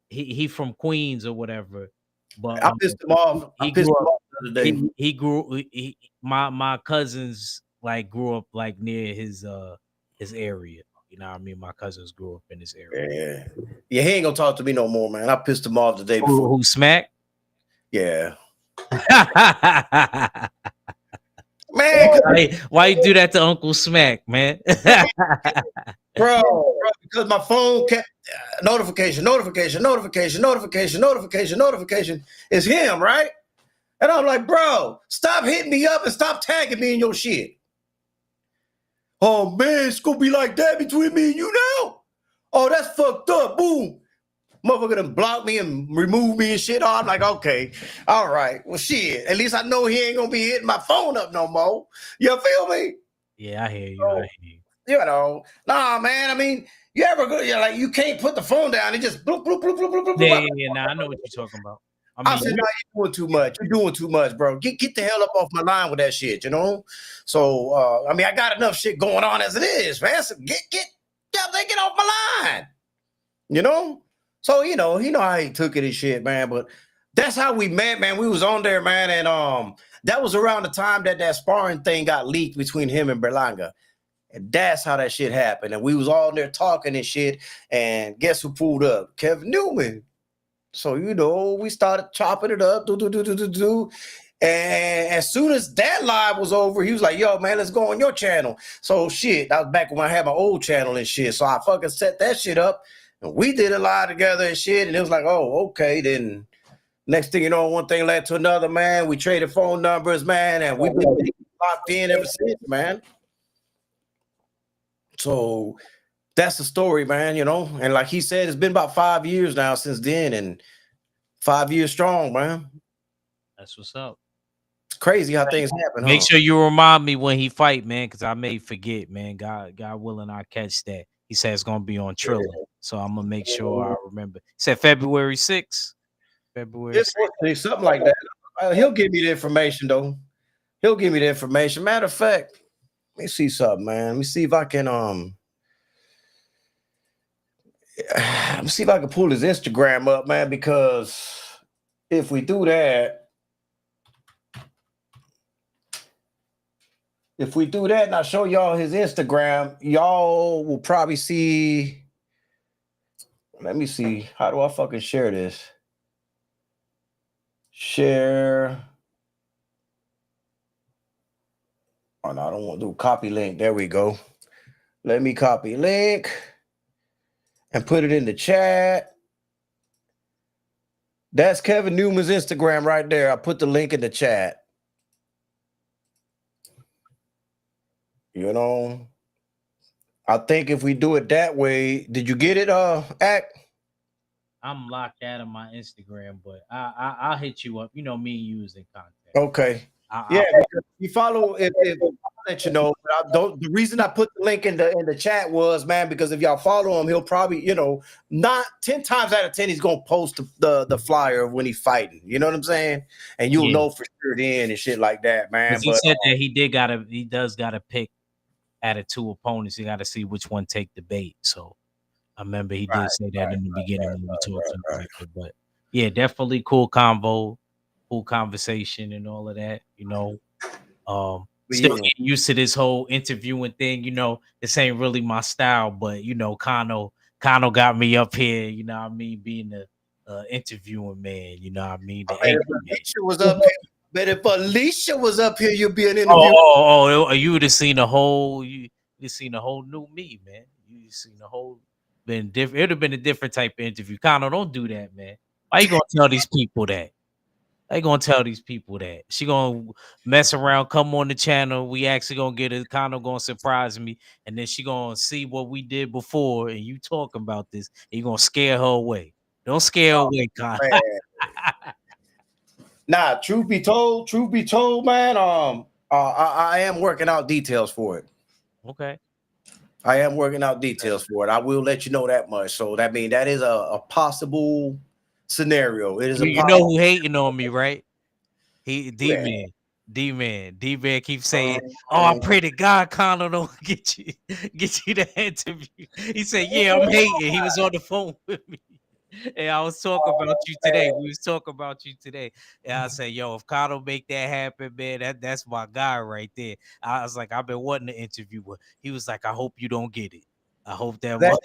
he from Queens or whatever. But
I pissed him off.
My cousins like grew up like near his area. You know what I mean? My cousins grew up in this area.
Yeah, he ain't gonna talk to me no more, man. I pissed him off the day before.
Who Smack?
Yeah. Man,
why you do that to Uncle Smack, man?
bro, because my phone kept notification is him, right? And I'm like, bro, stop hitting me up and stop tagging me in your shit. Oh man, it's gonna be like that between me and you now. Oh, that's fucked up. Boom. Motherfucker done block me and remove me and shit. Oh, I'm like, okay, all right. Well, shit. At least I know he ain't gonna be hitting my phone up no more. You feel me?
Yeah, I hear you.
So, you know, nah, man. I mean, you ever go? You're like, you can't put the phone down. It just bloop, bloop, bloop, bloop, bloop, bloop.
Yeah. Nah, I know what you're talking about.
I said, no, you're doing too much. You're doing too much, bro. Get the hell up off my line with that shit, you know? So, I mean, I got enough shit going on as it is, man. So get off my line, you know? So, you know how he took it and shit, man. But that's how we met, man. We was on there, man. And that was around the time that sparring thing got leaked between him and Berlanga. And that's how that shit happened. And we was all there talking and shit. And guess who pulled up? Kevin Newman. So, we started chopping it up. And as soon as that live was over, he was like, yo, man, let's go on your channel. So, shit, that was back when I had my old channel and shit. So I fucking set that shit up. And we did a live together and shit. And it was like, oh, okay. Then next thing you know, one thing led to another, man. We traded phone numbers, man. And we've been locked in ever since, man. So that's the story, man, And like he said, it's been about 5 years now since then, and 5 years strong, man.
That's what's up.
It's crazy how things happen.
Make sure you remind me when he fight, man, because I may forget, man. God willing, I catch that. He said it's gonna be on Triller, so I'm gonna make sure I remember. He said February 6th. February 6th.
Something like that. He'll give me the information, though. He'll give me the information. Matter of fact, let me see something, man. Let me see if I can let me see if I can pull his Instagram up, man, because if we do that, and I show y'all his Instagram, y'all will probably see. Let me see. How do I fucking share this? Share. Oh, no, I don't want to do copy link. There we go. Let me copy link and put it in the chat. That's Kevin Newman's Instagram right there. I put the link in the chat. I think if we do it that way, did you get it, Act?
I'm locked out of my Instagram, but I'll hit you up. Me and you using contact.
Okay. You follow if I'll let you know. But the reason I put the link in the chat was, man, because if y'all follow him, he'll probably, not 10 times out of 10, he's gonna post the flyer of when he's fighting. You know what I'm saying? And you'll know for sure then and shit like that, man.
He said that he does gotta pick out of 2 opponents. You gotta see which one take the bait. So I remember he did say that in the beginning when we talked about it. But yeah, definitely cool convo, cool conversation, and all of that. Still getting used to this whole interviewing thing. This ain't really my style, but Kano got me up here. Being the interviewing man.
Alicia was up here. But if Alicia was up here, you'd be an interview.
Oh, you would have seen a whole new me, man. You seen the whole been different. It'd have been a different type of interview. Kano, don't do that, man. Why you gonna tell these people that? They gonna tell these people that she gonna mess around, come on the channel. We actually gonna get it. Kano gonna surprise me, and then she gonna see what we did before, and you talking about this. And you gonna scare her away. Don't scare her
Oh,
away, Kano.
man. Nah, truth be told, man. I am working out details for it.
Okay.
I am working out details for it. I will let you know that much. So that means that is a possible scenario. It is a
You know
possible.
who hating on me, right? He
Yeah.
D-Man keeps saying, "Oh, I pray to God Connor don't get you the interview." He said, "Yeah, I'm hating." He was on the phone with me, and I was talking about you today. We was talking about you today, and I said, "Yo, if Connor make that happen, man, that's my guy right there." I was like, "I've been wanting to interview her." He was like, "I hope you don't get it. I hope that."
That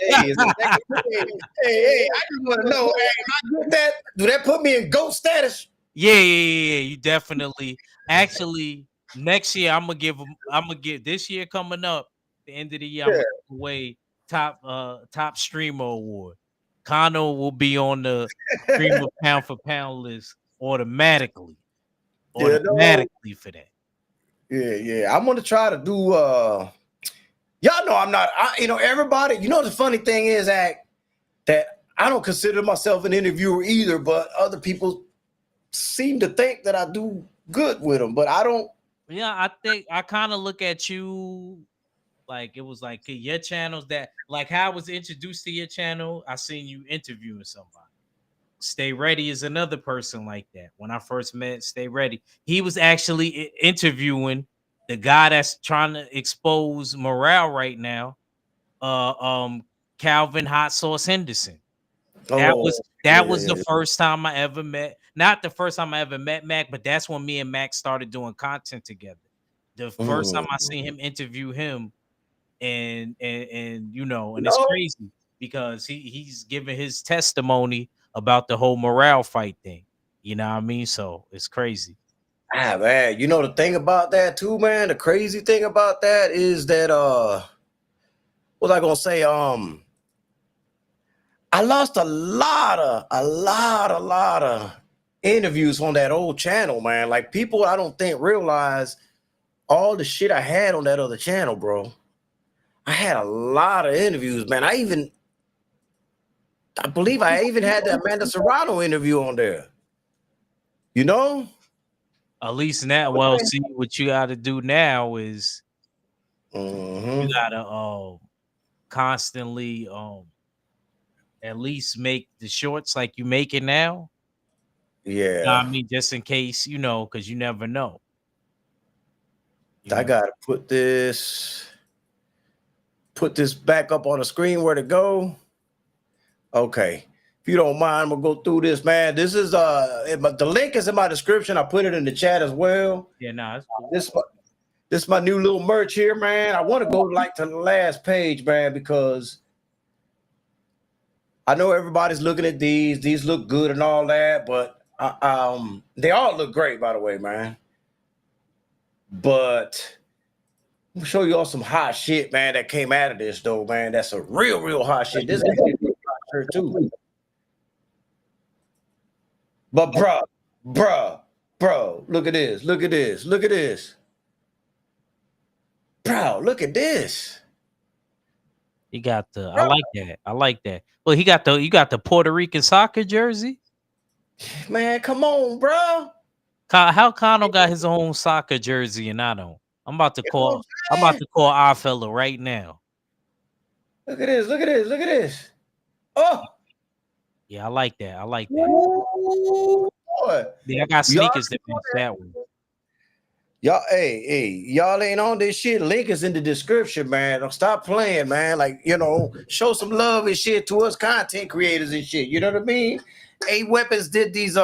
hey, I just want to know, hey, am I good at that? Do that put me in GOAT status?
Yeah. You definitely. Actually, next year I'm gonna give this year coming up, the end of the year, I'm
Yeah.
gonna give away top streamer award. Kano will be on the streamer pound for pound list automatically.
Yeah, no.
Automatically for that.
Yeah. I'm gonna try to do y'all know I'm not everybody, the funny thing is that I don't consider myself an interviewer either, but other people seem to think that I do good with them, but I don't.
Yeah, I think I kind of look at you like it was like your channels that like how I was introduced to your channel. I seen you interviewing somebody. Stay Ready is another person like that. When I first met Stay Ready, he was actually interviewing the guy that's trying to expose morale right now. Uh, um, Calvin Hot Sauce Henderson. That
Oh,
was
yeah,
that
yeah,
was the
yeah.
first time I ever met. Not the first time I ever met Mac, but that's when me and Mac started doing content together. The first time I seen
Mm.
him interview him, and and it's
No,
crazy because he's giving his testimony about the whole morale fight thing. You know what I mean? So it's crazy.
man. The thing about that too, man. The crazy thing about that is that what was I gonna say? I lost a lot of interviews on that old channel, man. Like people, I don't think realize all the shit I had on that other channel, bro. I had a lot of interviews, man. I believe I even had the Amanda Serrano interview on there. You know?
At least now, well, see what you got to do now is you
Mm-hmm.
got to constantly at least make the shorts like you make it now. You know what I
Yeah.
mean? Just in case, because you never know. You
I
know.
gotta put this back up on the screen where to go. Okay. If you don't mind, I'm gonna go through this, man. This is the link is in my description. I put it in the chat as well.
Yeah, nah, it's cool.
This is my new little merch here, man. I want to go like to the last page, man, because I know everybody's looking at these. These look good and all that, but they all look great, by the way, man. But I'm gonna show you all some hot shit, man, that came out of this, though, man. That's a real hot shit. This is a hot shirt too. But bro, look at this. Look at this. Look at this. Bro, look at this.
He got I
Bro,
like that. I like that. Well, you got the Puerto Rican soccer jersey.
man, come on, bro.
How Connell got his own soccer jersey and I don't. I'm about to
You know what
call. I'm
I'm
about
saying?
to call our fella right now.
Look at this. Look at this. Look at this. Oh,
Yeah, I like that. I like that.
ooh, boy.
Yeah, I got
Y'all,
sneakers that match that one.
y'all ain't on this shit. Link is in the description, man. Don't stop playing, man. Like, show some love and shit to us content creators and shit. You know what I mean? A Weapons did these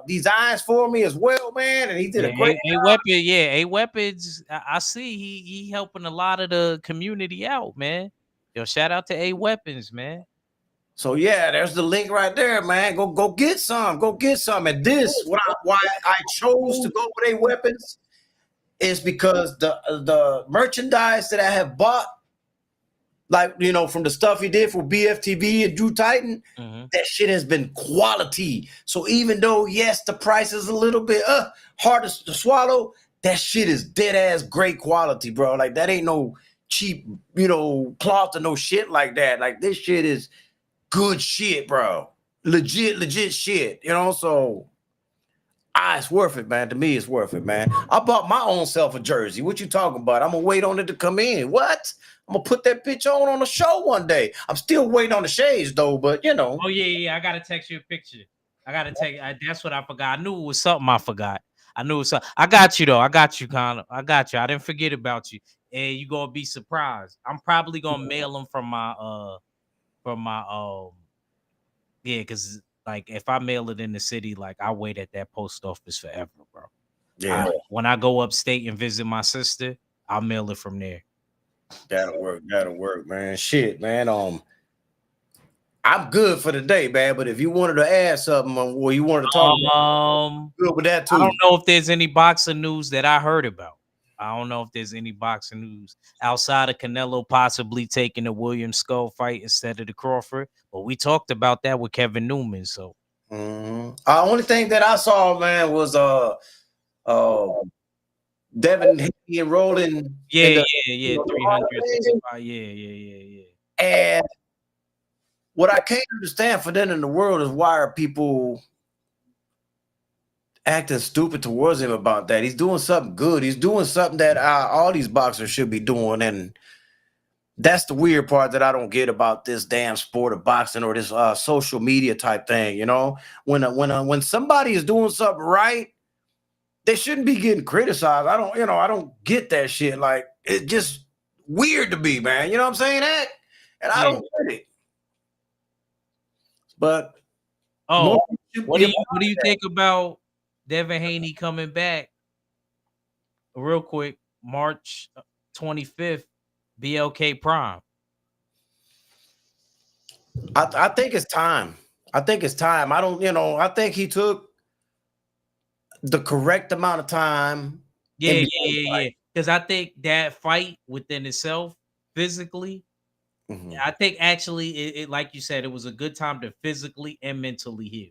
designs for me as well, man, and he did
Yeah,
a great
a weapon. Yeah, a weapons. I see he helping a lot of the community out, man. Yo, shout out to a weapons, man.
So yeah, there's the link right there, man. Go get some. Go get some. And this, why I chose to go with A Weapons is because the merchandise that I have bought like, you know, from the stuff he did for BFTV and Drew Titan,
Mm-hmm.
that shit has been quality. So even though, yes, the price is a little bit hard to swallow, that shit is dead ass great quality, bro. Like, that ain't no cheap, you know, cloth or no shit like that. Like, this shit is good shit, bro. Legit shit, you know? So, it's worth it, man. To me, it's worth it, man. I bought my own self a jersey. What you talking about? I'm gonna wait on it to come in. What? I'm gonna put that bitch on the show one day. I'm still waiting on the shades though, but you know.
Oh yeah. I gotta text you a picture. I gotta take. That's what I forgot. I knew it was something I forgot. I knew it was something. I got you though. I got you, Connor. I got you. I didn't forget about you. And you gonna be surprised. I'm probably gonna mail them from my yeah, because like if I mail it in the city, like I wait at that post office forever, bro.
Yeah,
When I go upstate and visit my sister, I'll mail it from there.
that'll work. That'll work, man. Shit, man. I'm good for the day, man. But if you wanted to add something or you wanted to talk about, good with that
I
too.
don't know if there's any boxing news that I heard about. I don't know if there's any boxing news outside of Canelo possibly taking the William Skull fight instead of the Crawford. But we talked about that with Kevin Newman. So
Only thing that I saw, man, was Devin Haney and Rolling in
yeah,
the
365. Yeah.
and what I can't understand for them in the world is why are people acting stupid towards him about that? He's doing something good. He's doing something that all these boxers should be doing, and that's the weird part that I don't get about this damn sport of boxing or this social media type thing. You know, when somebody is doing something right, they shouldn't be getting criticized. I don't get that shit. Like, it's just weird to me, man. You know what I'm saying? That, and I don't get it. But
what do you think about Devin Haney coming back? Real quick, March 25th, BLK Prime.
I think it's time. I think it's time. I think he took the correct amount of time.
Yeah. Because I think that fight within itself, physically, I think actually, it like you said, it was a good time to physically and mentally heal.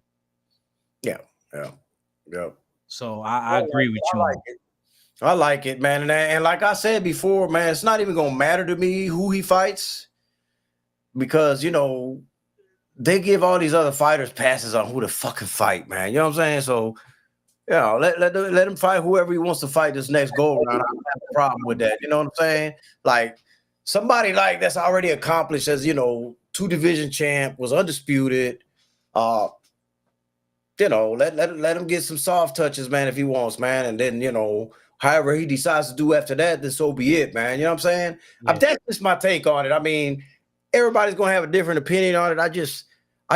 Yeah.
So I agree with you.
I like it, man. And like I said before, man, it's not even gonna matter to me who he fights because they give all these other fighters passes on who to fucking fight, man. You know what I'm saying? So let him fight whoever he wants to fight this next go around. I don't have a problem with that. You know what I'm saying? Like somebody like that's already accomplished as 2-division champ, was undisputed. Let him get some soft touches, man, if he wants, man. And then, however he decides to do after that, then so be it, man. You know what I'm saying?
Yeah.
That's just my take on it. I mean, everybody's gonna have a different opinion on it. I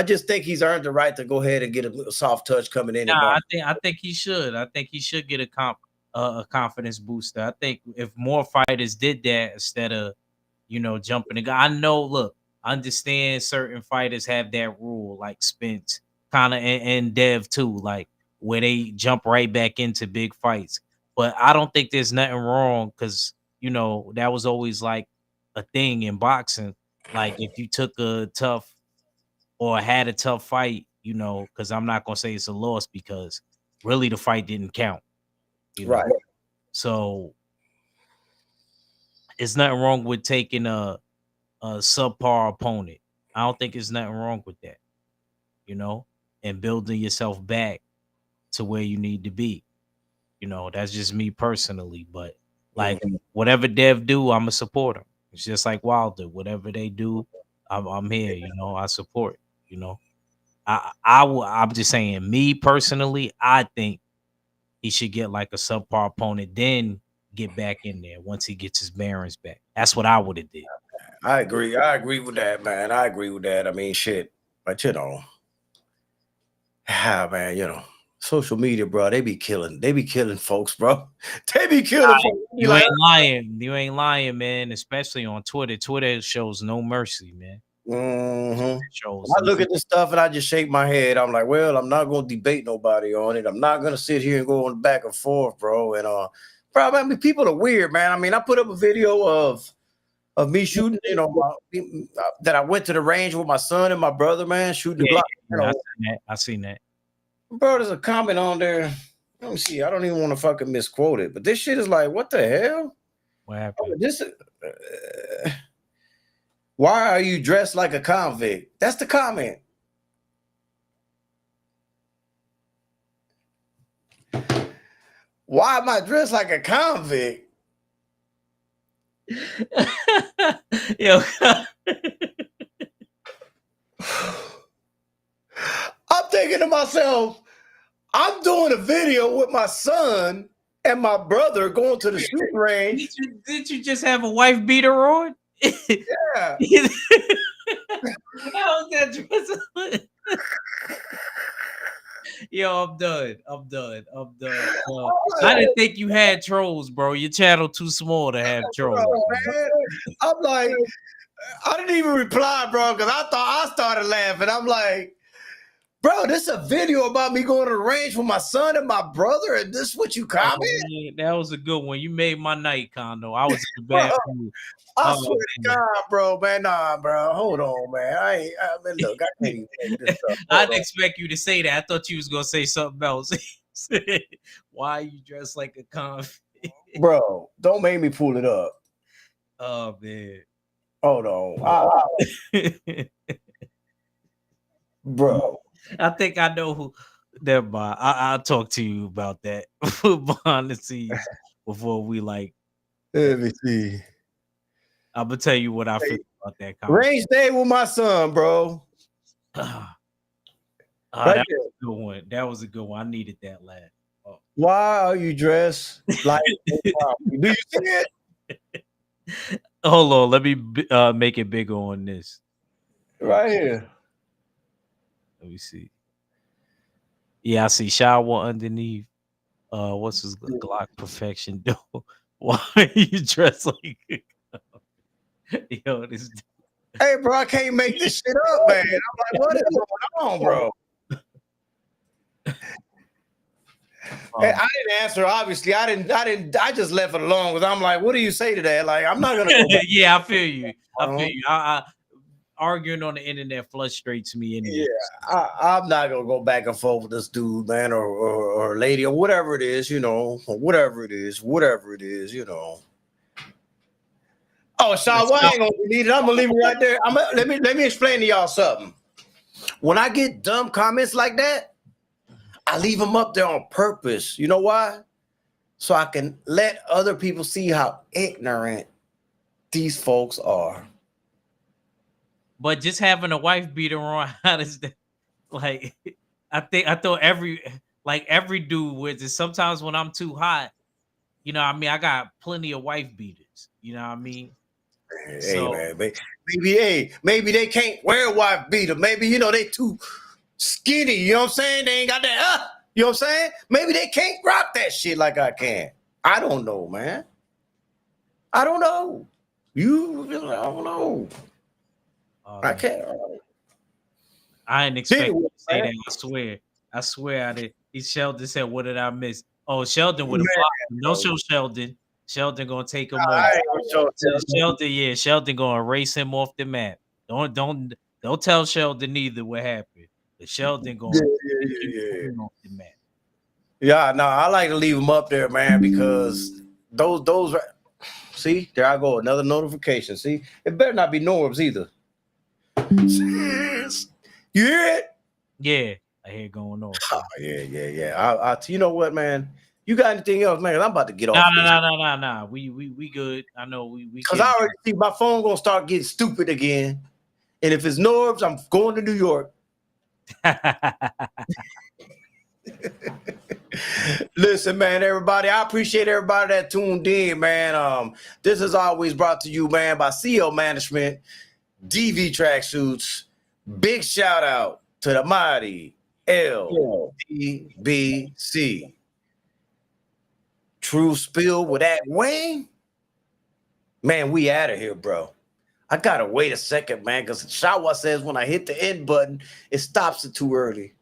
just think he's earned the right to go ahead and get a soft touch coming in.
I think he should. I think he should get a confidence booster. I think if more fighters did that instead of jumping the gun. I know. Look, I understand certain fighters have that rule, like Spence, kind of, and Dev too, like where they jump right back into big fights. But I don't think there's nothing wrong because that was always like a thing in boxing. Like if you took a tough or had a tough fight, because I'm not gonna say it's a loss because really the fight didn't count.
Right.
So it's nothing wrong with taking a subpar opponent. I don't think there's nothing wrong with that, and building yourself back to where you need to be. That's just me personally. But like whatever Dev do, I'm a supporter. It's just like Wilder. Whatever they do, I'm here. I support. I'm just saying, me personally, I think he should get like a subpar opponent, then get back in there once he gets his bearings back. That's what I would have did.
I agree. I agree with that, man. I agree with that. I mean, shit. But man, social media, bro, they be killing folks, bro. They be killing folks.
You ain't lying. You ain't lying, man. Especially on Twitter. Twitter shows no mercy, man.
I look at this stuff and I just shake my head. I'm like, well, I'm not gonna debate nobody on it. I'm not gonna sit here and go on back and forth, bro. And bro, I mean, people are weird, man. I mean, I put up a video of of me shooting, that I went to the range with my son and my brother, man, shooting the
Yeah,
Glock.
I seen that.
Bro, there's a comment on there. Let me see. I don't even want to fucking misquote it, but this shit is like, what the hell?
What happened?
Why are you dressed like a convict? That's the comment. Why am I dressed like a convict?
Yo,
I'm thinking to myself, I'm doing a video with my son and my brother going to the shooting range.
did you just have a wife beater on?
Yeah.
How was that dress? Yo, I'm done. I didn't think you had trolls, bro. Your channel too small to have trolls.
Bro, man. I'm like, I didn't even reply, bro, because I started laughing. I'm like, bro, this is a video about me going to the range with my son and my brother, and this is what you comment?
Yeah, that was a good one. You made my night, Kondo. I was in the bad mood.
I swear to God, bro, man, nah, bro, hold on, man. I mean, look, I can't even make this up.
I didn't expect you to say that. I thought you was gonna say something else. Why are you dressed like a convict?
Bro, don't make me pull it up.
Oh man.
Hold on. Bro.
I think I know who. Never mind. I'll talk to you about that behind the scenes before we like.
Let me see.
I'm gonna tell you what I feel about that.
Range day with my son, bro.
That
Right
was a good one. That was a good one. I needed that laugh. Oh.
Why are you dressed like? Do you see it?
Hold on. Let me make it bigger on this.
Right here.
Let me see. Yeah, I see shower underneath. What's his Glock perfection though? Why are you dressed like? Yo, this.
Hey, bro, I can't make this shit up, man. I'm like, what is going on, bro? Hey, I didn't answer. Obviously, I didn't. I just left it alone because I'm like, what do you say to that? Like, I'm not gonna. Go back.
Yeah, I feel you. I arguing on the internet frustrates me anyway.
Yeah, I'm not gonna go back and forth with this dude, man, or lady, or whatever it is, whatever it is, Oh, Shaw, why ain't gonna delete it? I'm gonna leave it right there. Let me explain to y'all something. When I get dumb comments like that, I leave them up there on purpose. You know why? So I can let other people see how ignorant these folks are.
But just having a wife beater on, how does that? Like, I thought every dude with it. Sometimes when I'm too hot, I got plenty of wife beaters. You know what I mean?
Hey,
So,
man, maybe they can't wear a wife beater. Maybe they too skinny. You know what I'm saying? They ain't got that. You know what I'm saying? Maybe they can't rock that shit like I can. I don't know, man. I don't know. I don't know. I can't.
I didn't expect you to say that. I swear I did. Sheldon said, "What did I miss?" Oh, Sheldon would have blocked him. Don't show Sheldon. Sheldon gonna take him off. Sheldon gonna erase him off the map. Don't tell Sheldon either what happened. But Sheldon gonna take him off the map.
Yeah, no, I like to leave them up there, man, because those. See, there I go, another notification. See, it better not be Norbs either. You hear it?
Yeah, I hear it going on.
Oh, yeah. You know what, man? You got anything else, man? I'm about to get off.
No. We good. I know we.
Because I already see my phone gonna start getting stupid again, and if it's Norbs, I'm going to New York. Listen, man, everybody, I appreciate everybody that tuned in, man. This is always brought to you, man, by CL Management, DV Tracksuits. Big shout out to the mighty LDBC. True Spill with that Wayne. Man, we out of here, bro. I gotta wait a second, man, because Shawa says when I hit the end button, it stops it too early.